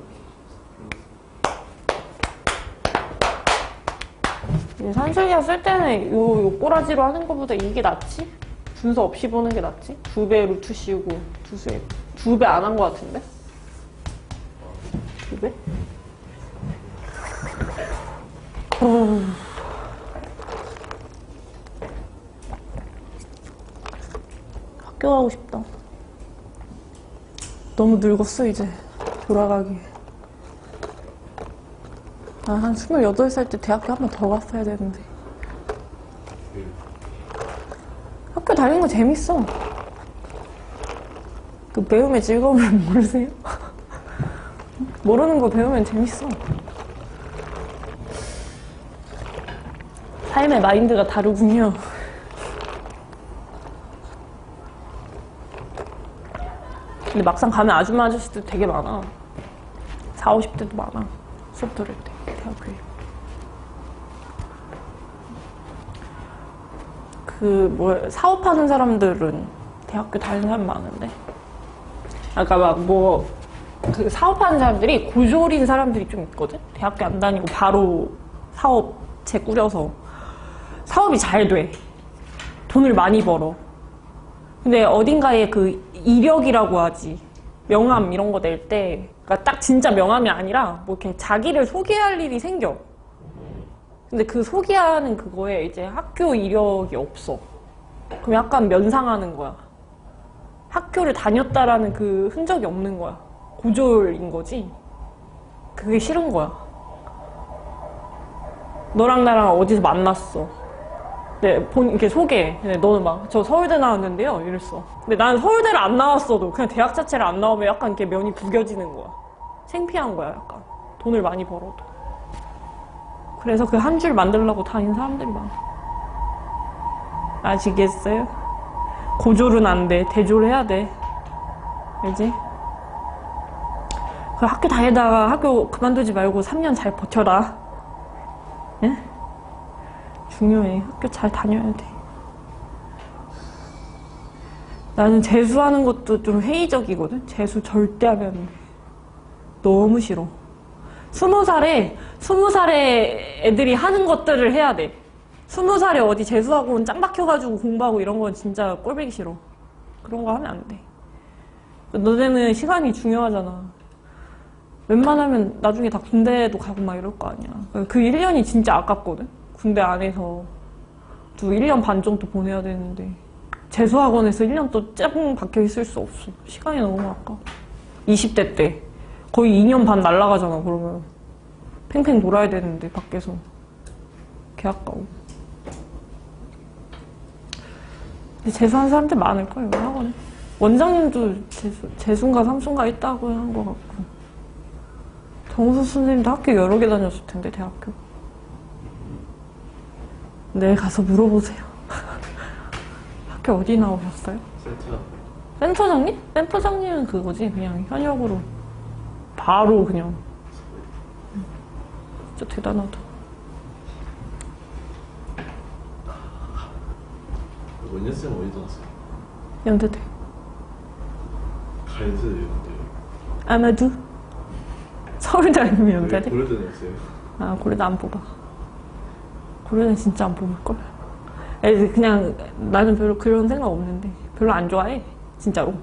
산술기하 쓸 때는 요 꼬라지로 하는 것보다 이게 낫지? 분수 없이 보는 게 낫지? 2배 루트 씌우고 2배 안 한 것 같은데? 2배? 학교 가고 싶다. 너무 늙었어 이제 돌아가기. 한 28살 때 대학교 한 번 더 갔어야 되는데. 학교 다니는 거 재밌어. 그 배움의 즐거움을 모르세요? 모르는 거 배우면 재밌어. 삶의 마인드가 다르군요. 근데 막상 가면 아줌마 아저씨도 되게 많아. 40, 50대도 많아. 수업 들을 때 대학교에. 사업하는 사람들은 대학교 다니는 사람 많은데. 아까 그 사업하는 사람들이 고졸인 사람들이 좀 있거든? 대학교 안 다니고 바로 사업체 꾸려서. 사업이 잘 돼. 돈을 많이 벌어. 근데 어딘가에 그 이력이라고 하지. 명함 이런 거 낼 때, 그러니까 딱 진짜 명함이 아니라 뭐 이렇게 자기를 소개할 일이 생겨. 근데 그 소개하는 그거에 이제 학교 이력이 없어. 그럼 약간 면상하는 거야. 학교를 다녔다라는 그 흔적이 없는 거야. 고졸인 거지. 그게 싫은 거야. 너랑 나랑 어디서 만났어. 네, 이렇게 소개. 네, 너는 저 서울대 나왔는데요. 이랬어. 근데 나는 서울대를 안 나왔어도 그냥 대학 자체를 안 나오면 약간 이렇게 면이 구겨지는 거야. 창피한 거야, 약간. 돈을 많이 벌어도. 그래서 그 한 줄 만들려고 다니는 사람들이 많아. 아시겠어요? 고졸은 안 돼. 대졸해야 돼. 알지? 그 학교 다니다가 학교 그만두지 말고 3년 잘 버텨라. 예? 중요해. 학교 잘 다녀야 돼. 나는 재수하는 것도 좀 회의적이거든? 재수 절대 하면 안 돼. 너무 싫어. 20살에 애들이 하는 것들을 해야 돼. 20살에 어디 재수하고 짱 박혀가지고 공부하고 이런 건 진짜 꼴보기 싫어. 그런 거 하면 안 돼. 너네는 시간이 중요하잖아. 웬만하면 나중에 다 군대도 가고 막 이럴 거 아니야. 그 1년이 진짜 아깝거든? 군대 안에서 또 1년 반 정도 보내야 되는데 재수학원에서 1년 또 짱 박혀 있을 수 없어. 시간이 너무 아까워. 20대 때 거의 2년 반 날아가잖아. 그러면 팽팽 놀아야 되는데 밖에서 개 아까워. 근데 재수한 사람들 많을걸 여기 학원에. 원장님도 재수인가 삼수인가 있다고 한 것 같고. 정수 선생님도 학교 여러 개 다녔을 텐데 대학교. 내일 가서 물어보세요. 학교 어디 나오셨어요? 센터장님? 센터장님은 그거지. 그냥 현역으로 바로 그냥. 진짜 대단하다. 원년생 어디 나왔어요? 연대대. 가연세대 연대요. 아마도 서울대 아니면 연대대? 고려대 나왔어요. 아, 고려대 안 뽑아. 고려대는 진짜 안 뽑을걸? 그냥 나는 별로 그런 생각 없는데 별로 안 좋아해. 진짜로.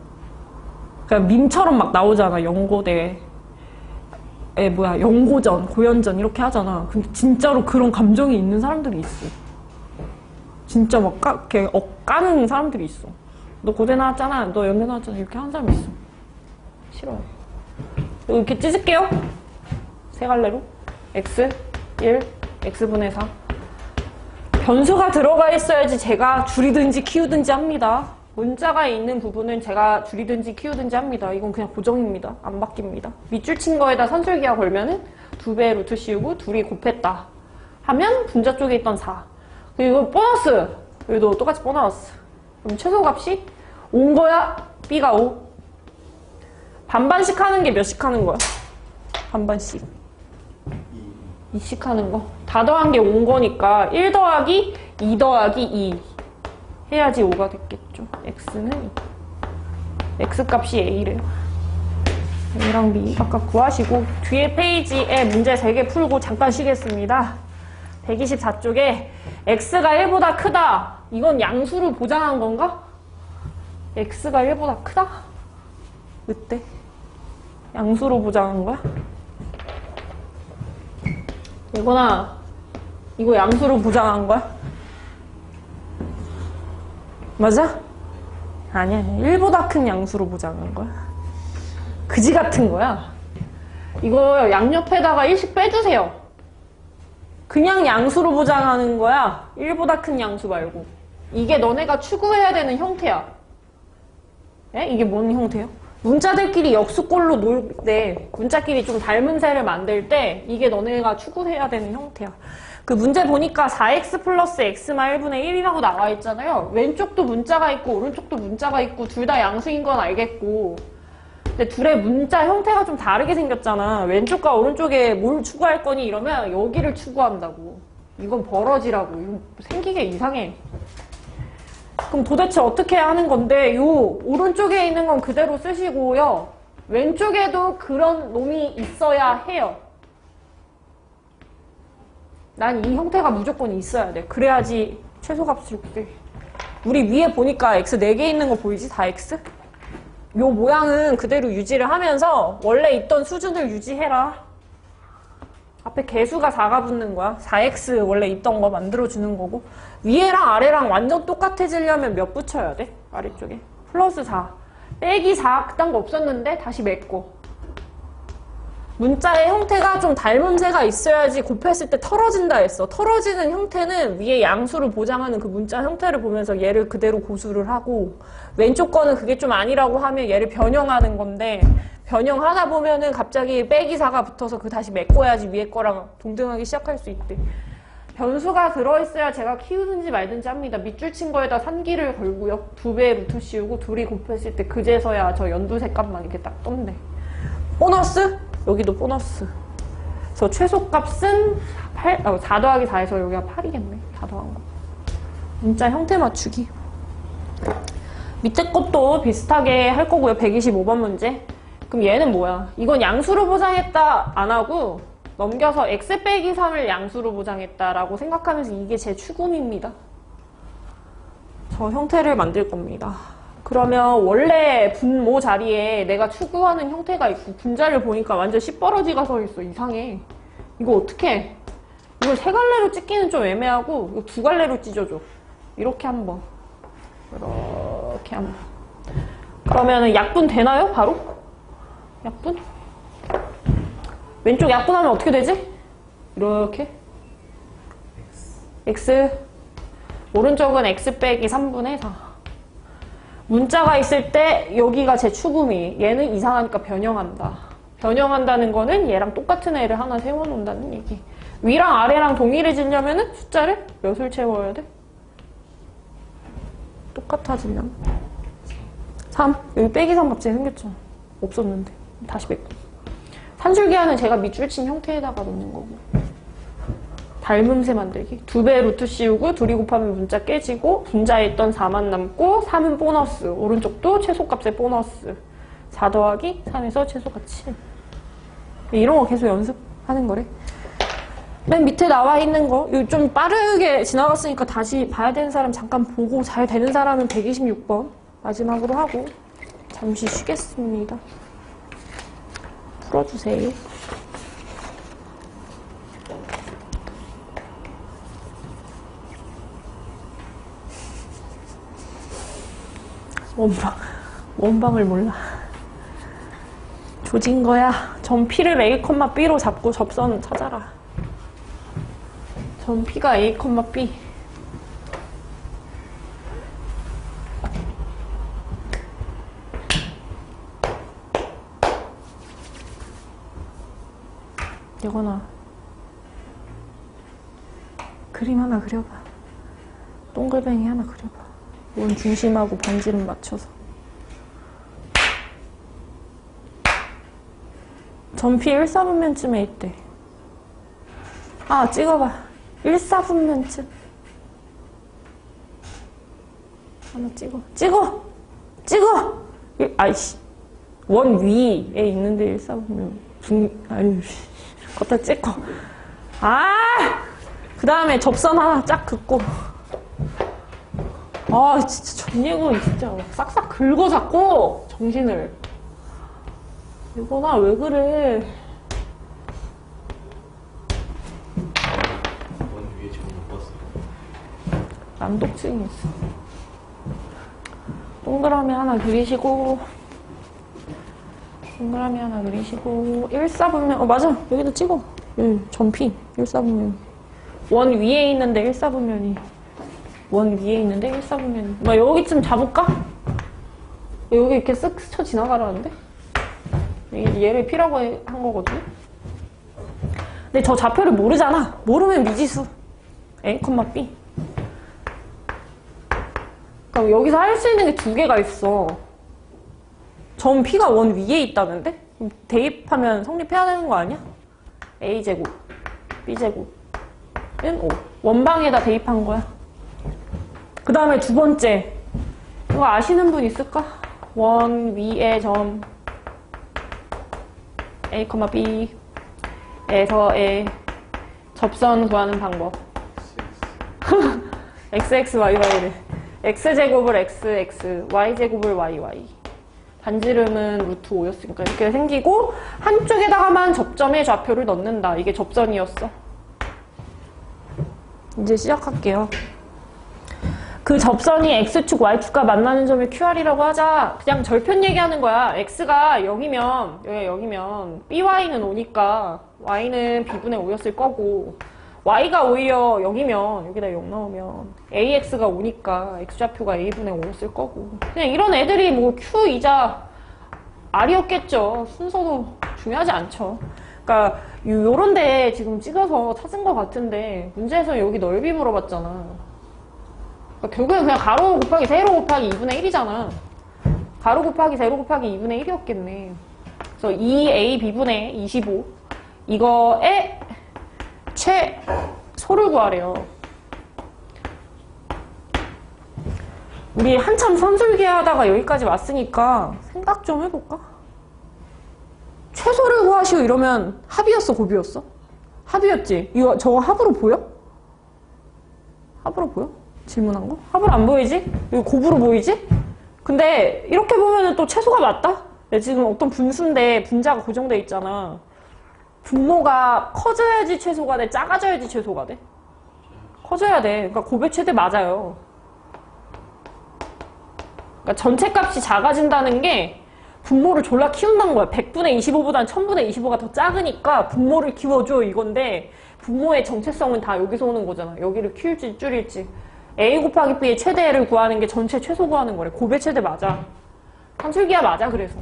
그냥 밈처럼 막 나오잖아. 연고대. 연고전, 고연전 이렇게 하잖아. 근데 진짜로 그런 감정이 있는 사람들이 있어. 진짜 막 이렇게 까는 사람들이 있어. 너 고대 나왔잖아. 너 연대 나왔잖아. 이렇게 하는 사람이 있어. 싫어요. 이렇게 찢을게요. 세 갈래로. x 1, x분의 4. 변수가 들어가 있어야지 제가 줄이든지 키우든지 합니다. 문자가 있는 부분은 제가 줄이든지 키우든지 합니다. 이건 그냥 고정입니다. 안 바뀝니다. 밑줄 친 거에다 산술기하 걸면은 2배의 루트 씌우고 둘이 곱했다 하면 분자 쪽에 있던 4. 그리고 보너스. 여기도 똑같이 보너스. 그럼 최소값이 5인 거야? B가 5. 반반씩 하는 게 몇씩 하는 거야? 반반씩. 2씩 하는 거. 다 더한 게 5인 거니까 1 더하기 2 더하기 2 해야지 5가 됐겠죠. x는 2. x값이 a래요. a랑 b 아까 구하시고 뒤에 페이지에 문제 3개 풀고 잠깐 쉬겠습니다. 124쪽에 x가 1보다 크다. 이건 양수를 보장한 건가? x가 1보다 크다? 어때? 양수로 보장한 거야? 이거나 이거 양수로 보장한 거야? 맞아? 아니야. 1보다 큰 양수로 보장한 거야. 그지 같은 거야. 이거 양옆에다가 1씩 빼주세요. 그냥 양수로 보장하는 거야. 1보다 큰 양수 말고. 이게 너네가 추구해야 되는 형태야. 에? 이게 뭔 형태야? 문자들끼리 역수꼴로 놀 때, 문자끼리 좀 닮은 새를 만들 때 이게 너네가 추구해야 되는 형태야. 그 문제 보니까 4x 플러스 x마 1분의 1이라고 나와 있잖아요. 왼쪽도 문자가 있고 오른쪽도 문자가 있고 둘 다 양수인 건 알겠고, 근데 둘의 문자 형태가 좀 다르게 생겼잖아. 왼쪽과 오른쪽에 뭘 추구할 거니 이러면 여기를 추구한다고. 이건 버러지라고. 이거 생기게 이상해. 그럼 도대체 어떻게 하는 건데, 요 오른쪽에 있는 건 그대로 쓰시고요. 왼쪽에도 그런 놈이 있어야 해요. 난 이 형태가 무조건 있어야 돼. 그래야지 최소값을 곱해. 우리 위에 보니까 x 4개 있는 거 보이지? 4x? 요 모양은 그대로 유지를 하면서 원래 있던 수준을 유지해라. 앞에 개수가 4가 붙는 거야. 4x 원래 있던 거 만들어주는 거고. 위에랑 아래랑 완전 똑같아지려면 몇 붙여야 돼? 아래쪽에. 플러스 4. 빼기 4 그딴 거 없었는데 다시 맺고. 문자의 형태가 좀 닮은 새가 있어야지 곱했을 때 털어진다 했어. 털어지는 형태는 위에 양수를 보장하는 그 문자 형태를 보면서 얘를 그대로 고수를 하고, 왼쪽 거는 그게 좀 아니라고 하면 얘를 변형하는 건데, 변형하다 보면은 갑자기 빼기 4가 붙어서 그 다시 메꿔야지 위에 거랑 동등하게 시작할 수 있대. 변수가 들어있어야 제가 키우든지 말든지 합니다. 밑줄 친 거에다 산기를 걸고요. 2배의 루트 씌우고 둘이 곱했을 때 그제서야 저 연두색 값만 이렇게 딱 떴네. 보너스? 여기도 보너스. 그래서 최소값은 4 더하기 4에서 여기가 8이겠네. 4 더한 거. 문자 형태 맞추기. 밑에 것도 비슷하게 할 거고요. 125번 문제. 그럼 얘는 뭐야? 이건 양수로 보장했다 안 하고 넘겨서 x 빼기 3을 양수로 보장했다라고 생각하면서 이게 제 추구미입니다. 저 형태를 만들 겁니다. 그러면 원래 분모 자리에 내가 추구하는 형태가 있고 분자를 보니까 완전 시뻘어지가 서 있어. 이상해. 이거 어떡해? 이걸 세 갈래로 찍기는 좀 애매하고 이거 두 갈래로 찢어줘. 이렇게 한번. 이렇게 한번. 그러면은 약분 되나요? 바로? 약분? 왼쪽 약분하면 어떻게 되지? 이렇게. x. 오른쪽은 x 빼기 3분의 4. 문자가 있을 때 여기가 제 추구미. 얘는 이상하니까 변형한다. 변형한다는 거는 얘랑 똑같은 애를 하나 세워놓는다는 얘기. 위랑 아래랑 동일해지려면 숫자를 몇을 채워야 돼? 똑같아지려면 3. 여기 빼기 3 갑자기 생겼죠. 없었는데. 다시 맺고. 산술기하는 제가 밑줄 친 형태에다가 놓는 거고. 닮음새 만들기. 2배 루트 씌우고 둘이 곱하면 문자 깨지고 분자에 있던 4만 남고 3은 보너스. 오른쪽도 최소값의 보너스. 4 더하기 3에서 최소가 7. 이런 거 계속 연습하는 거래. 맨 밑에 나와 있는 거. 이거 좀 빠르게 지나갔으니까 다시 봐야 되는 사람 잠깐 보고 잘 되는 사람은 126번 마지막으로 하고 잠시 쉬겠습니다. 풀어주세요. 원방을 몰라. 조진 거야. 전 P를 A, B로 잡고 접선 찾아라. 전 P가 A, B. 이거나 그림 하나 그려봐. 동글뱅이 하나 그려봐. 원 중심하고 반지름 맞춰서. 전피 1/4분면쯤에 있대. 아, 찍어봐. 1/4분면쯤. 하나 찍어. 찍어! 아이씨. 원 위에 있는데 1/4분면. 아유, 걷다 찍고. 그 다음에 접선 하나 쫙 긋고. 진짜 전예근 진짜 싹싹 긁어 잡고 정신을. 이거나 왜 그래? 원 위에 지금 못 봤어. 난독증이 있어. 동그라미 하나 그리시고, 동그라미 하나 그리시고, 1/4분면, 맞아. 여기다 찍어. 전피 1/4분면. 원 위에 있는데 1/4분면이. 원 위에 있는데 1/4분면이. 여기쯤 잡을까? 여기 이렇게 쓱 스쳐 지나가라는데? 얘를 P라고 한 거거든요? 근데 저 좌표를 모르잖아. 모르면 미지수. A, B. 그럼 여기서 할 수 있는 게 두 개가 있어. 전 P가 원 위에 있다는데? 그럼 대입하면 성립해야 되는 거 아니야? A제곱, B제곱은 O. 원방에다 대입한 거야. 그 다음에 두 번째. 이거 아시는 분 있을까? 원 위에 점 A, B에서의 접선 구하는 방법. XXYY를. X제곱을 XX, Y제곱을 YY. 반지름은 루트 5였으니까 이렇게 생기고, 한쪽에다가만 접점의 좌표를 넣는다. 이게 접선이었어. 이제 시작할게요. 그 접선이 X축, Y축과 만나는 점을 QR이라고 하자. 그냥 절편 얘기하는 거야. X가 0이면, 여기가 0이면, BY는 5니까, Y는 B분의 5였을 거고, Y가 오히려 0이면, 여기다 0 나오면, AX가 5니까, X좌표가 A분의 5였을 거고. 그냥 이런 애들이 뭐 Q이자 R이었겠죠. 순서도 중요하지 않죠. 그러니까, 요런 데 지금 찍어서 찾은 것 같은데, 문제에서 여기 넓이 물어봤잖아. 그러니까 결국엔 그냥 가로 곱하기 세로 곱하기 2분의 1이잖아. 가로 곱하기 세로 곱하기 2분의 1이었겠네. 그래서 2a b분의 25 이거의 최소를 구하래요. 우리 한참 선술기 하다가 여기까지 왔으니까 생각 좀 해볼까? 최소를 구하시오 이러면 합이었어 곱이었어? 합이었지? 이거 저거 합으로 보여? 합으로 보여? 질문한 거? 합으로 안 보이지? 이거 곱으로 보이지? 근데 이렇게 보면은 또 채소가 맞다? 지금 어떤 분수인데 분자가 고정돼 있잖아. 분모가 커져야지 채소가 돼? 작아져야지 채소가 돼? 커져야 돼. 그러니까 곱의 최대 맞아요. 그러니까 전체 값이 작아진다는 게 분모를 졸라 키운다는 거야. 100분의 25보다는 1000분의 25가 더 작으니까 분모를 키워줘 이건데 분모의 정체성은 다 여기서 오는 거잖아. 여기를 키울지 줄일지. A 곱하기 B의 최대를 구하는 게 전체 최소 구하는 거래. 곱의 최대 맞아. 산술기야 맞아 그래서.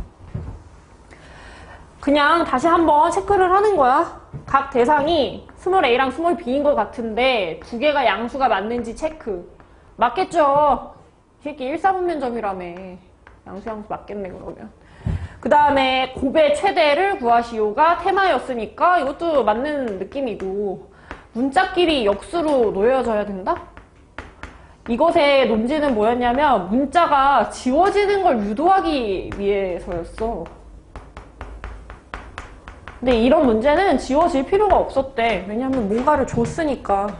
그냥 다시 한번 체크를 하는 거야. 각 대상이 스몰 A랑 스몰 B인 것 같은데 두 개가 양수가 맞는지 체크. 맞겠죠? 이렇게 1/4분면점이라며. 양수 맞겠네 그러면. 그 다음에 곱의 최대를 구하시오가 테마였으니까 이것도 맞는 느낌이고 문자끼리 역수로 놓여져야 된다? 이것의 논지는 뭐였냐면 문자가 지워지는 걸 유도하기 위해서였어. 근데 이런 문제는 지워질 필요가 없었대. 왜냐면 뭔가를 줬으니까.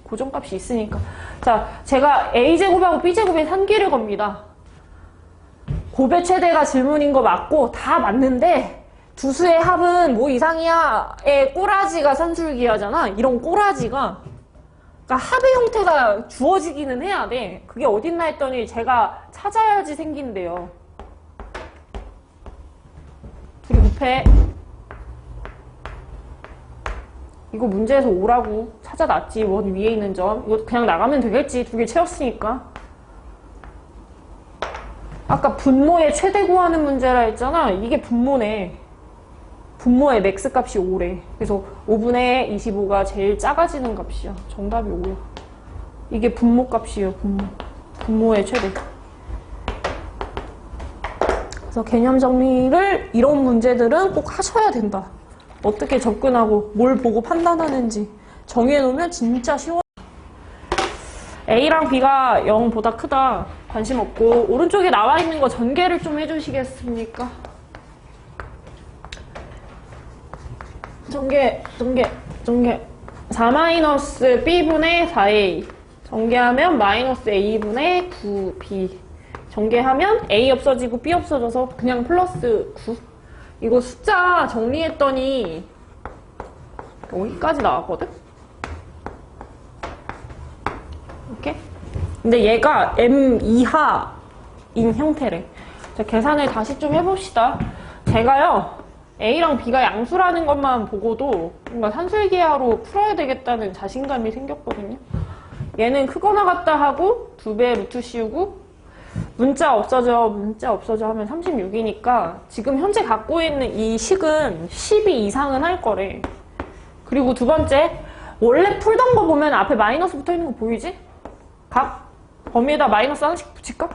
고정값이 있으니까. 자, 제가 A제곱하고 B제곱의 산기를 겁니다. 곱의 최대가 질문인 거 맞고 다 맞는데 두 수의 합은 뭐 이상이야의 꼬라지가 산술기하잖아. 이런 꼬라지가 그러니까 합의 형태가 주어지기는 해야 돼. 그게 어딨나 했더니 제가 찾아야지 생긴대요. 둘이 곱해. 이거 문제에서 5라고 찾아놨지. 원 위에 있는 점. 이거 그냥 나가면 되겠지. 두 개 채웠으니까. 아까 분모의 최대 구하는 문제라 했잖아. 이게 분모네. 분모의 맥스 값이 5래. 그래서 5분의 25가 제일 작아지는 값이야. 정답이 5야. 이게 분모 값이에요. 분모의 최대. 그래서 개념 정리를 이런 문제들은 꼭 하셔야 된다. 어떻게 접근하고 뭘 보고 판단하는지 정해놓으면 진짜 쉬워. A랑 B가 0보다 크다. 관심 없고 오른쪽에 나와 있는 거 전개를 좀 해주시겠습니까? 전개 4-B분의 4A 전개하면 마이너스 A분의 9B 전개하면 A 없어지고 B 없어져서 그냥 플러스 9. 이거 숫자 정리했더니 여기까지 나왔거든? 이렇게? 근데 얘가 M 이하인 형태래. 자, 계산을 다시 좀 해봅시다. 제가요 A랑 B가 양수라는 것만 보고도 뭔가 산술기하로 풀어야 되겠다는 자신감이 생겼거든요. 얘는 크거나 같다 하고 2배 루트 씌우고 문자 없어져 하면 36이니까 지금 현재 갖고 있는 이 식은 12 이상은 할 거래. 그리고 두 번째, 원래 풀던 거 보면 앞에 마이너스 붙어 있는 거 보이지? 각 범위에다 마이너스 하나씩 붙일까?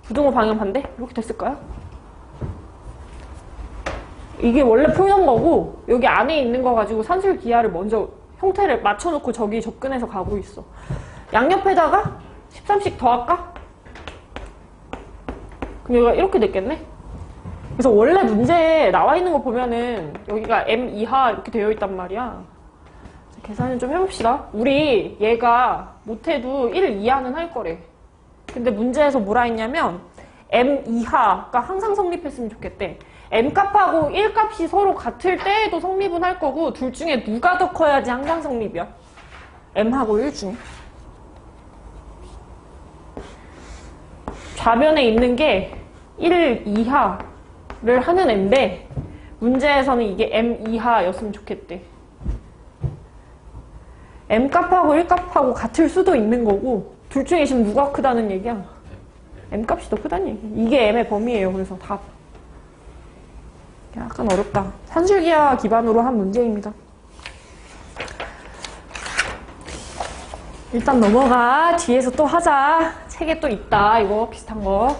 부등호 방향 반대? 이렇게 됐을까요? 이게 원래 풀던 거고 여기 안에 있는 거 가지고 산술 기하를 먼저 형태를 맞춰놓고 저기 접근해서 가고 있어. 양옆에다가 13씩 더할까? 그럼 여기가 이렇게 됐겠네? 그래서 원래 문제에 나와 있는 거 보면은 여기가 M 이하 이렇게 되어 있단 말이야. 계산을 좀 해봅시다. 우리 얘가 못해도 1 이하는 할 거래. 근데 문제에서 뭐라 했냐면 M 이하가 항상 성립했으면 좋겠대. M 값하고 1 값이 서로 같을 때에도 성립은 할 거고 둘 중에 누가 더 커야지 항상 성립이야? M하고 1 중에. 좌변에 있는 게 1 이하를 하는 애인데 문제에서는 이게 M 이하였으면 좋겠대. M 값하고 1 값하고 같을 수도 있는 거고 둘 중에 지금 누가 크다는 얘기야? M 값이 더 크다는 얘기야. 이게 M의 범위예요. 그래서 답. 약간 어렵다. 산술기하 기반으로 한 문제입니다. 일단 넘어가. 뒤에서 또 하자. 책에 또 있다. 이거 비슷한 거.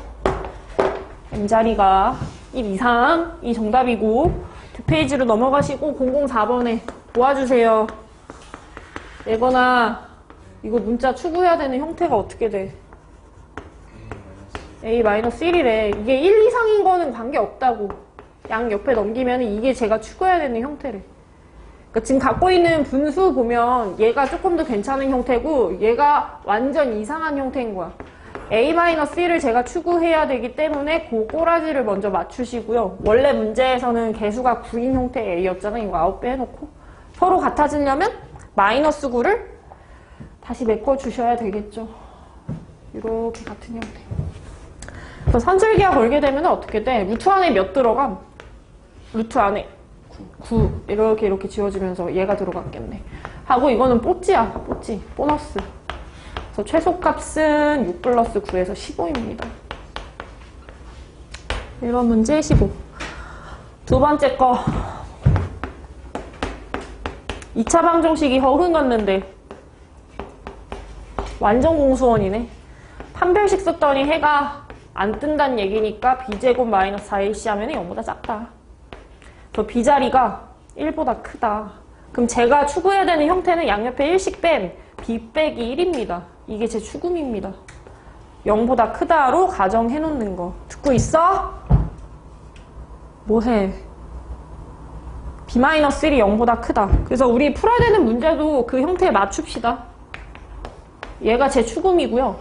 M자리가 1 이상이 정답이고 뒷페이지로 넘어가시고 004번에 도와주세요. 예거나 이거 문자 추구해야 되는 형태가 어떻게 돼? A-1이래. 이게 1 이상인 거는 관계없다고. 양 옆에 넘기면 이게 제가 추구해야 되는 형태래. 그러니까 지금 갖고 있는 분수 보면 얘가 조금 더 괜찮은 형태고 얘가 완전 이상한 형태인 거야. A-1을 제가 추구해야 되기 때문에 그 꼬라지를 먼저 맞추시고요. 원래 문제에서는 개수가 9인 형태 A였잖아. 이거 9배 해놓고. 서로 같아지려면 마이너스 9를 다시 메꿔주셔야 되겠죠. 이렇게 같은 형태. 그래서 산술기하 걸게 되면 어떻게 돼? 루트 안에 몇 들어감? 루트 안에 9 이렇게 지워지면서 얘가 들어갔겠네. 하고 이거는 뽀찌야. 뽀찌. 보너스. 그래서 최소값은 6 플러스 9에서 15입니다. 이런 문제 15. 두 번째 거. 2차 방정식이 허흔갔는데 완전 공수원이네. 판별식 썼더니 해가 안 뜬다는 얘기니까 b제곱 마이너스 4ac 하면 0보다 작다. 저 b자리가 1보다 크다. 그럼 제가 추구해야 되는 형태는 양옆에 1씩 뺀 b 빼기 1입니다. 이게 제 추구입니다. 0보다 크다로 가정해 놓는 거. 듣고 있어? 뭐해? b-1이 0보다 크다. 그래서 우리 풀어야 되는 문제도 그 형태에 맞춥시다. 얘가 제 추구이고요.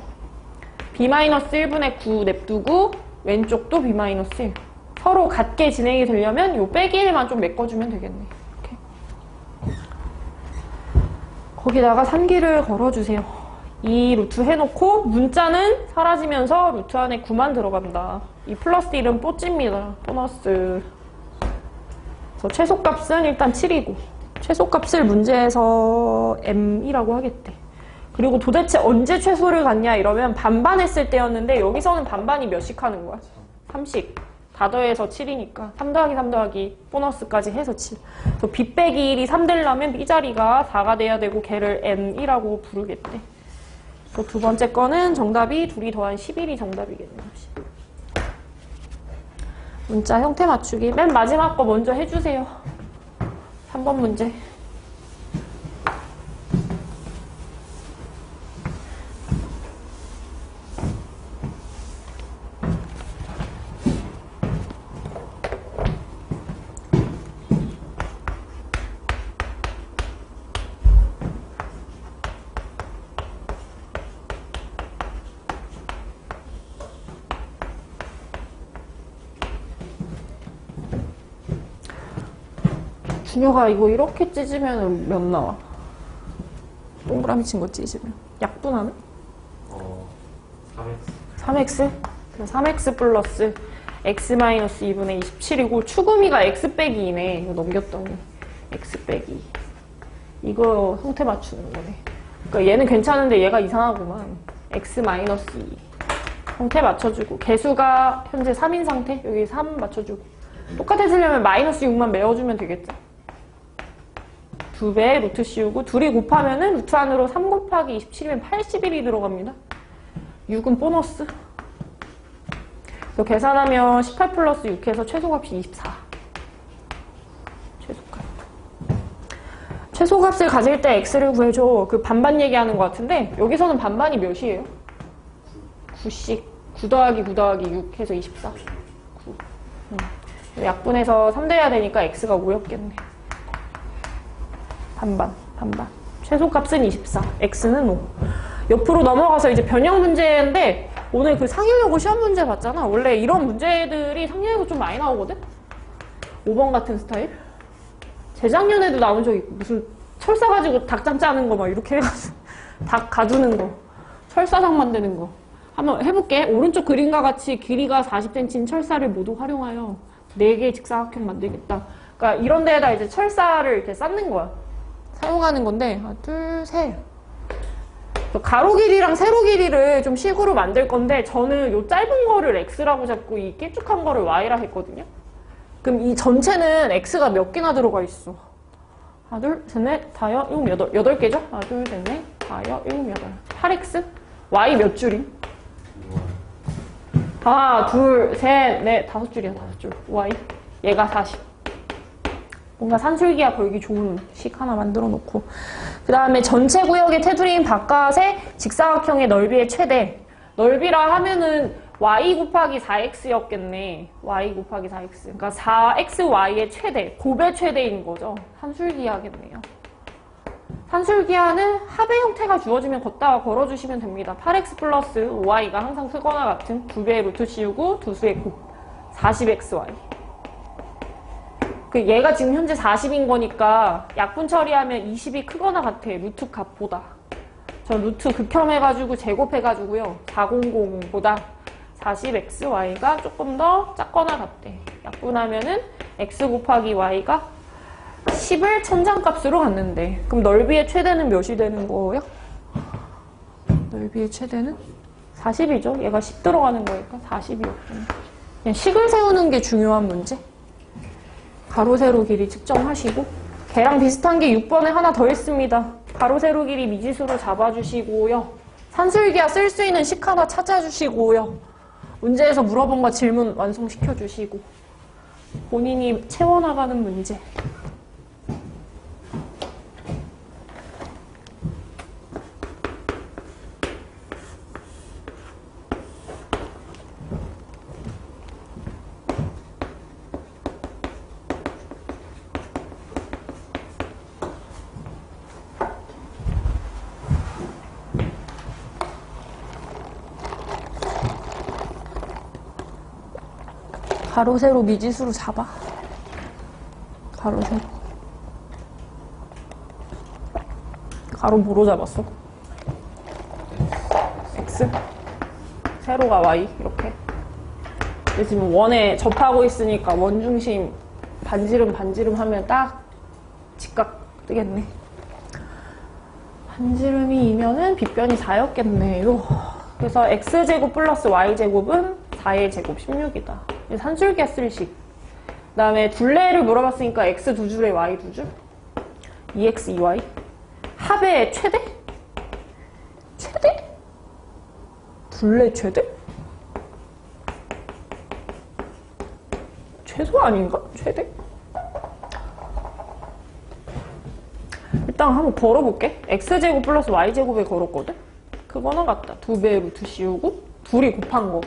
b-1분의 9 냅두고 왼쪽도 B-1. 서로 같게 진행이 되려면 요 빼기 1만 좀 메꿔주면 되겠네. 이렇게. 거기다가 3기를 걸어주세요. 2 루트 해놓고 문자는 사라지면서 루트 안에 9만 들어간다. 이 플러스 1은 뽀찌입니다. 보너스. 그래서 최소값은 일단 7이고 최소값을 문제에서 M이라고 하겠대. 그리고 도대체 언제 최소를 갖냐 이러면 반반했을 때였는데 여기서는 반반이 몇씩 하는 거야? 3씩. 다 더해서 7이니까 3 더하기 3 더하기 보너스까지 해서 7. 그래서 B 빼기 1이 3 되려면 B자리가 4가 돼야 되고 걔를 M이라고 부르겠대. 또 두 번째 거는 정답이 2이 더한 11이 정답이겠네요. 문자 형태 맞추기. 맨 마지막 거 먼저 해주세요. 3번 문제. 준혁아 이거 이렇게 찢으면 몇 나와? 동그라미 친 거 찢으면 약분하면? 3x. 3x? 그럼 3x 플러스 x-2분의 27이고 추구미가 x 빼기 2네. 이거 넘겼더니 x 빼기 2. 이거 형태 맞추는 거네. 그러니까 얘는 괜찮은데 얘가 이상하구만. x-2 형태 맞춰주고 개수가 현재 3인 상태. 여기 3 맞춰주고 똑같아지려면 마이너스 6만 메워주면 되겠죠. 2배 루트 씌우고 둘이 곱하면은 루트 안으로 3 곱하기 27이면 81이 들어갑니다. 6은 보너스. 그래서 계산하면 18 플러스 6해서 최소값이 24. 최소값. 최소값을 가질 때 x를 구해줘. 그 반반 얘기하는 것 같은데 여기서는 반반이 몇이에요? 9씩. 9 더하기 9 더하기 6 해서 24. 9. 약분해서 3 돼야 되니까 x가 5였겠네. 반반. 최소값은 24. x는 5. 옆으로 넘어가서 이제 변형 문제인데 오늘 그 상위여고 시험 문제 봤잖아. 원래 이런 문제들이 상위여고 좀 많이 나오거든? 5번 같은 스타일? 재작년에도 나온 적 있고 무슨 철사 가지고 닭장 짜는 거 막 이렇게 해가지고 닭 가두는 거 철사장 만드는 거 한번 해볼게. 오른쪽 그림과 같이 길이가 40cm인 철사를 모두 활용하여 4개의 직사각형 만들겠다. 그러니까 이런 데에다 이제 철사를 이렇게 쌓는 거야. 사용하는 건데 하나, 둘, 셋. 가로 길이랑 세로 길이를 좀 식으로 만들 건데 저는 요 짧은 거를 x라고 잡고 이 길쭉한 거를 y라 했거든요. 그럼 이 전체는 x가 몇 개나 들어가 있어? 하나, 둘, 셋, 넷, 다섯, 일곱, 여덟. 8개죠? 하나, 둘, 셋, 넷, 다섯, 일곱, 여덟. 8x? y 몇 줄임? 하나, 둘, 셋, 넷, 5줄이야, 5줄. y. 얘가 40. 뭔가 산술기야 걸기 좋은 식 하나 만들어 놓고 그 다음에 전체 구역의 테두리인 바깥의 직사각형의 넓이의 최대. 넓이라 하면은 y 곱하기 4x였겠네. y 곱하기 4x. 그러니까 4xy의 최대, 곱의 최대인 거죠. 산술기하겠네요. 산술기하는 합의 형태가 주어지면 걷다가 걸어주시면 됩니다. 8x 플러스 5y가 항상 크거나 같은 2배의 루트 씌우고 두 수의 곱 40xy. 그 얘가 지금 현재 40인 거니까 약분 처리하면 20이 크거나 같아. 루트 값보다. 저 루트 극혐해가지고 제곱해가지고요. 400보다 40xy가 조금 더 작거나 같대. 약분하면은 x 곱하기 y가 10을 천장값으로 갔는데 그럼 넓이의 최대는 몇이 되는 거예요? 넓이의 최대는 40이죠. 얘가 10 들어가는 거니까 40이었군요. 그냥 식을 세우는 게 중요한 문제. 가로 세로 길이 측정하시고 걔랑 비슷한 게 6번에 하나 더 있습니다. 가로 세로 길이 미지수로 잡아주시고요. 산술기와 쓸 수 있는 식 하나 찾아주시고요. 문제에서 물어본 거 질문 완성시켜주시고 본인이 채워나가는 문제. 가로 세로 미지수로 잡아. 가로 세로. 가로 뭐로 잡았어? X. 세로가 Y. 이렇게. 근데 지금 원에 접하고 있으니까 원중심 반지름 하면 딱 직각 뜨겠네. 반지름이 2면은 빗변이 4였겠네요. 그래서 X제곱 플러스 Y제곱은 4의 제곱 16이다. 산술기하 쓸식. 그 다음에 둘레를 물어봤으니까 X 두 줄에 Y 두 줄. 2X, 2Y. 합의 최대? 최대? 둘레 최대? 최소 아닌가? 최대? 일단 한번 걸어볼게. X제곱 플러스 Y제곱에 걸었거든? 그거는 같다. 2배의 루트 씌우고 둘이 곱한 거.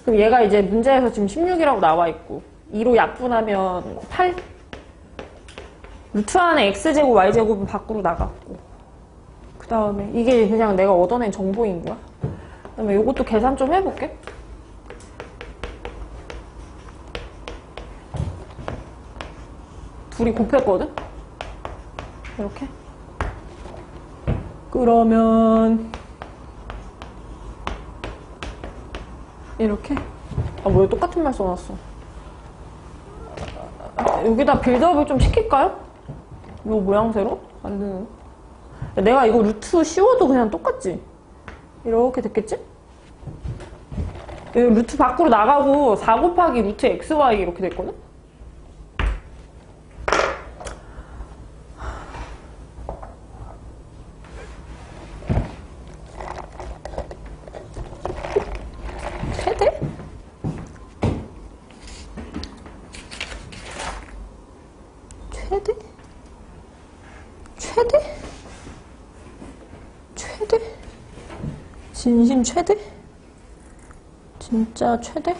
그럼 얘가 이제 문제에서 지금 16이라고 나와 있고 2로 약분하면 8. 루트 안에 X제곱 Y제곱은 밖으로 나갔고 그 다음에 이게 그냥 내가 얻어낸 정보인 거야. 그 다음에 이것도 계산 좀 해볼게. 둘이 곱했거든? 이렇게. 그러면 이렇게. 아 뭐야 똑같은 말 써놨어. 여기다 빌드업을 좀 시킬까요? 이 모양새로 만드는. 내가 이거 루트 씌워도 그냥 똑같지? 이렇게 됐겠지? 루트 밖으로 나가고 4 곱하기 루트 xy 이렇게 됐거든? 최대? 최대? 최대? 최대? 진심 최대? 진짜 최대?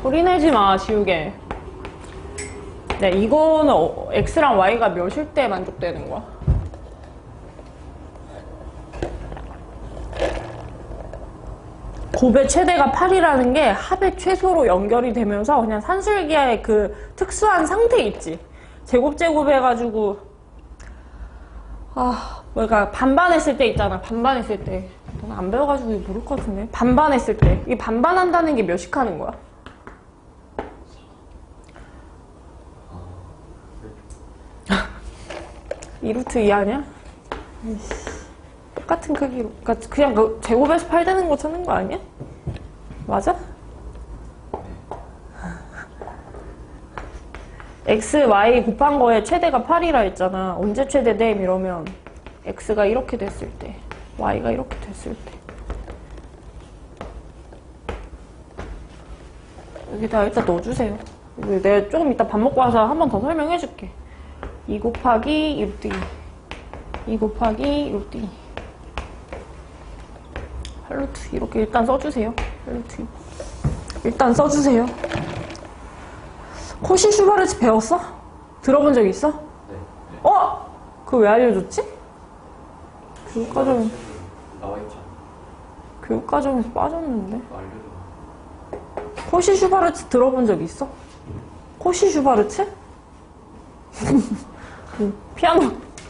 소리 내지 마, 지우개. 네, 이거는 X랑 Y가 몇일 때 만족되는 거야? 곱의 최대가 8이라는 게 합의 최소로 연결이 되면서 그냥 산술기하의 그 특수한 상태 있지. 제곱 해가지고 뭐가 반반했을 때 있잖아. 반반했을 때. 넌 안 배워가지고 모를 것 같은데. 반반했을 때. 이 반반한다는 게 몇씩 하는 거야? 2루트 2 아니야? 똑같은 크기로. 그러니까 그냥 그 제곱에서 8 되는 거 찾는 거 아니야? 맞아? x, y 곱한 거에 최대가 8이라 했잖아. 언제 최대됨? 이러면 x가 이렇게 됐을 때, y가 이렇게 됐을 때. 여기다 일단 넣어주세요. 내가 조금 이따 밥 먹고 와서 한 번 더 설명해줄게. 2 곱하기 2 루트 2 곱하기 루트 2 8루트 이렇게 일단 써주세요. 8루트 일단 써주세요. 코시 슈바르츠 배웠어? 들어본 적 있어? 네. 어? 그거 왜 알려줬지? 교육과정 나와 있잖아. 교육과정에서 빠졌는데. 알려줘. 코시 슈바르츠 들어본 적 있어? 코시 슈바르츠?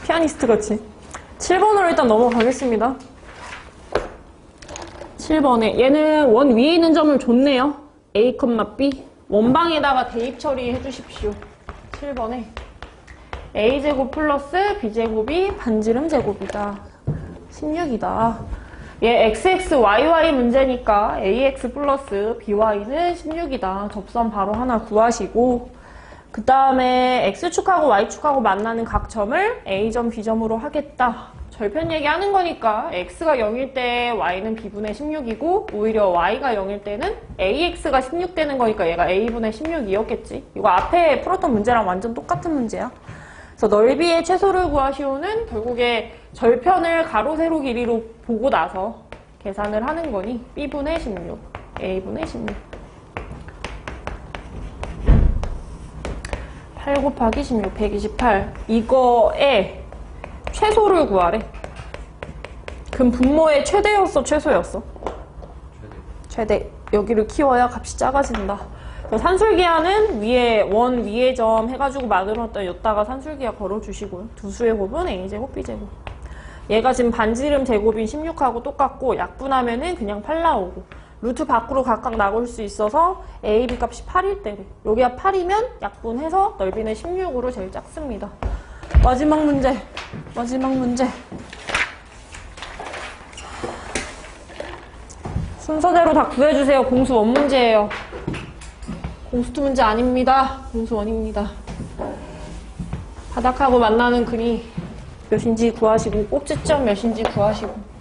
피아니스트 같이. 7번으로 일단 넘어가겠습니다. 7번에 얘는 원 위에 있는 점을 줬네요. A, B 원방에다가 대입 처리해 주십시오. 7번에 A제곱 플러스 B제곱이 반지름 제곱이다. 16이다. 얘 XXYY 문제니까 AX 플러스 BY는 16이다. 접선 바로 하나 구하시고 그 다음에 X축하고 Y축하고 만나는 각점을 A점, B점으로 하겠다. 절편 얘기하는 거니까 X가 0일 때 Y는 B분의 16이고 오히려 Y가 0일 때는 AX가 16 되는 거니까 얘가 A분의 16이었겠지. 이거 앞에 풀었던 문제랑 완전 똑같은 문제야. 그래서 넓이의 최소를 구하시오는 결국에 절편을 가로, 세로 길이로 보고 나서 계산을 하는 거니 B분의 16, A분의 16. 8 곱하기 16, 128. 이거에 최소를 구하래. 그럼 분모의 최대였어, 최소였어? 최대. 여기를 키워야 값이 작아진다. 산술기하는 위에 원 위에 점 해가지고 만들었던 여기다가 산술기하 걸어주시고요. 두 수의 곱은 A제곱, B제곱. 얘가 지금 반지름 제곱인 16하고 똑같고 약분하면은 그냥 8 나오고 루트 밖으로 각각 나올 수 있어서 A, B 값이 8일 때래. 여기가 8이면 약분해서 넓이는 16으로 제일 작습니다. 마지막 문제. 순서대로 다 구해주세요. 공수 원 문제예요. 공수 투 문제 아닙니다. 공수 원입니다. 바닥하고 만나는 근이 몇인지 구하시고 꼭지점 몇인지 구하시고.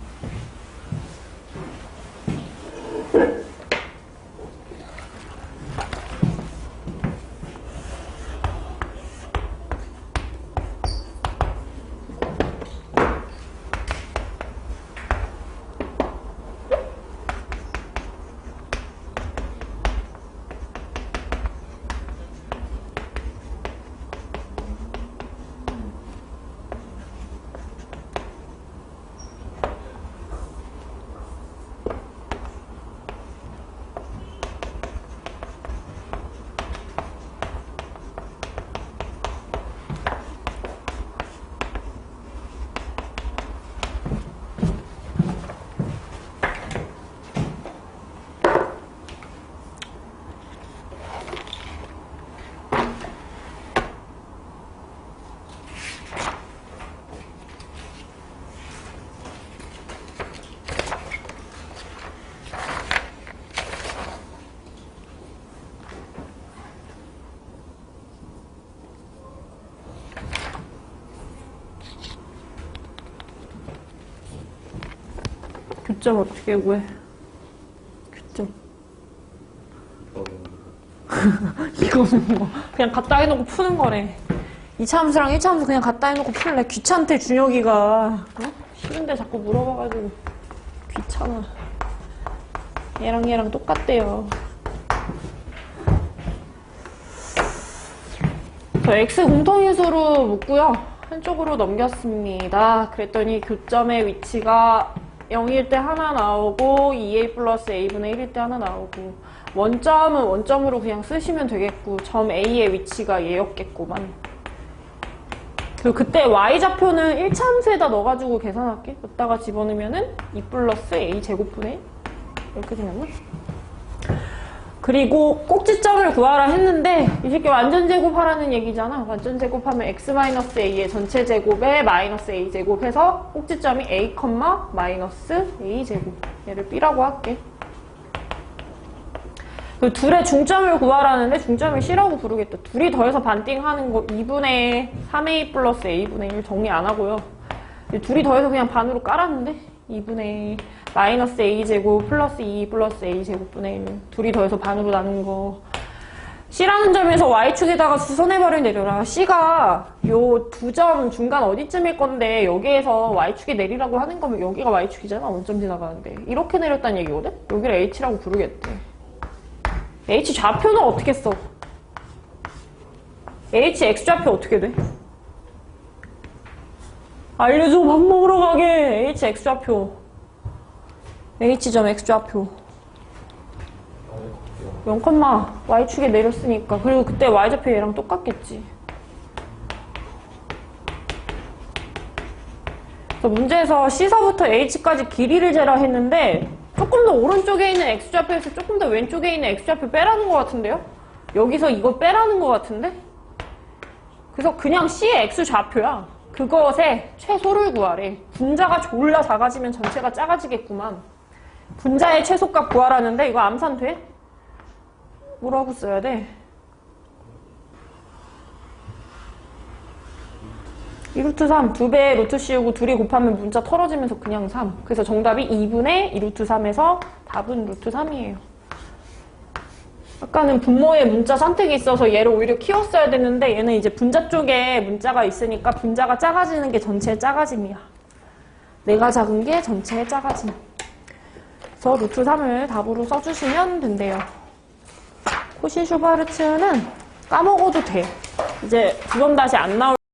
교점 어떻게 구해? 교점. 이거는 뭐 그냥 갖다 해놓고 푸는 거래. 2차 함수랑 1차 함수 그냥 갖다 해놓고 풀래. 귀찮대 준혁이가. 어? 싫은데 자꾸 물어봐가지고 귀찮아. 얘랑 똑같대요. 저 X 공통인수로 묻고요. 한쪽으로 넘겼습니다. 그랬더니 교점의 위치가 0일 때 하나 나오고 2a 플러스 a분의 1일 때 하나 나오고 원점은 원점으로 그냥 쓰시면 되겠고 점 a의 위치가 얘였겠구만. 그리고 그때 y좌표는 1차 함수에다 넣어가지고 계산할게. 여기다가 집어넣으면은 2 플러스 a 제곱분의 1 이렇게 생겼나? 그리고 꼭지점을 구하라 했는데 이 새끼 완전 제곱하라는 얘기잖아. 완전 제곱하면 x-a의 전체 제곱에 마이너스 a 제곱 해서 꼭지점이 a, 마이너스 a 제곱. 얘를 b라고 할게. 그리고 둘의 중점을 구하라는데 중점을 c라고 부르겠다. 둘이 더해서 반띵하는 거 2분의 3a 플러스 a분의 1 정리 안 하고요. 둘이 더해서 그냥 반으로 깔았는데 2분의 마이너스 a제곱 플러스 2 플러스 a제곱분의 1 둘이 더해서 반으로 나눈 거. C라는 점에서 Y축에다가 수선해발을 내려라. C가 요 두 점 중간 어디쯤일 건데 여기에서 Y축에 내리라고 하는 거면 여기가 Y축이잖아. 원점 지나가는데. 이렇게 내렸다는 얘기거든? 여기를 H라고 부르겠대. H 좌표는 어떻게 써? H X좌표 어떻게 돼? 알려줘. 밥 먹으러 가게. H X좌표. H점 X좌표 0, Y축에 내렸으니까. 그리고 그때 Y좌표 얘랑 똑같겠지. 그래서 문제에서 C서부터 H까지 길이를 재라 했는데 조금 더 오른쪽에 있는 X좌표에서 조금 더 왼쪽에 있는 X좌표 빼라는 것 같은데요? 여기서 이거 빼라는 것 같은데? 그래서 그냥 C의 X좌표야. 그것의 최소를 구하래. 분자가 졸라 작아지면 전체가 작아지겠구만. 분자의 최소값 구하라는데 이거 암산 돼? 뭐라고 써야 돼? 2루트 3, 2배 루트 씌우고 둘이 곱하면 문자 털어지면서 그냥 3. 그래서 정답이 2분의 2루트 3에서 답은 루트 3이에요. 아까는 분모에 문자 선택이 있어서 얘를 오히려 키웠어야 됐는데 얘는 이제 분자 쪽에 문자가 있으니까 분자가 작아지는 게 전체의 작아짐이야. 내가 작은 게 전체의 작아짐. 그래서 루트 3을 답으로 써주시면 된대요. 코시 슈바르츠는 까먹어도 돼. 이제 두 번 다시 안 나올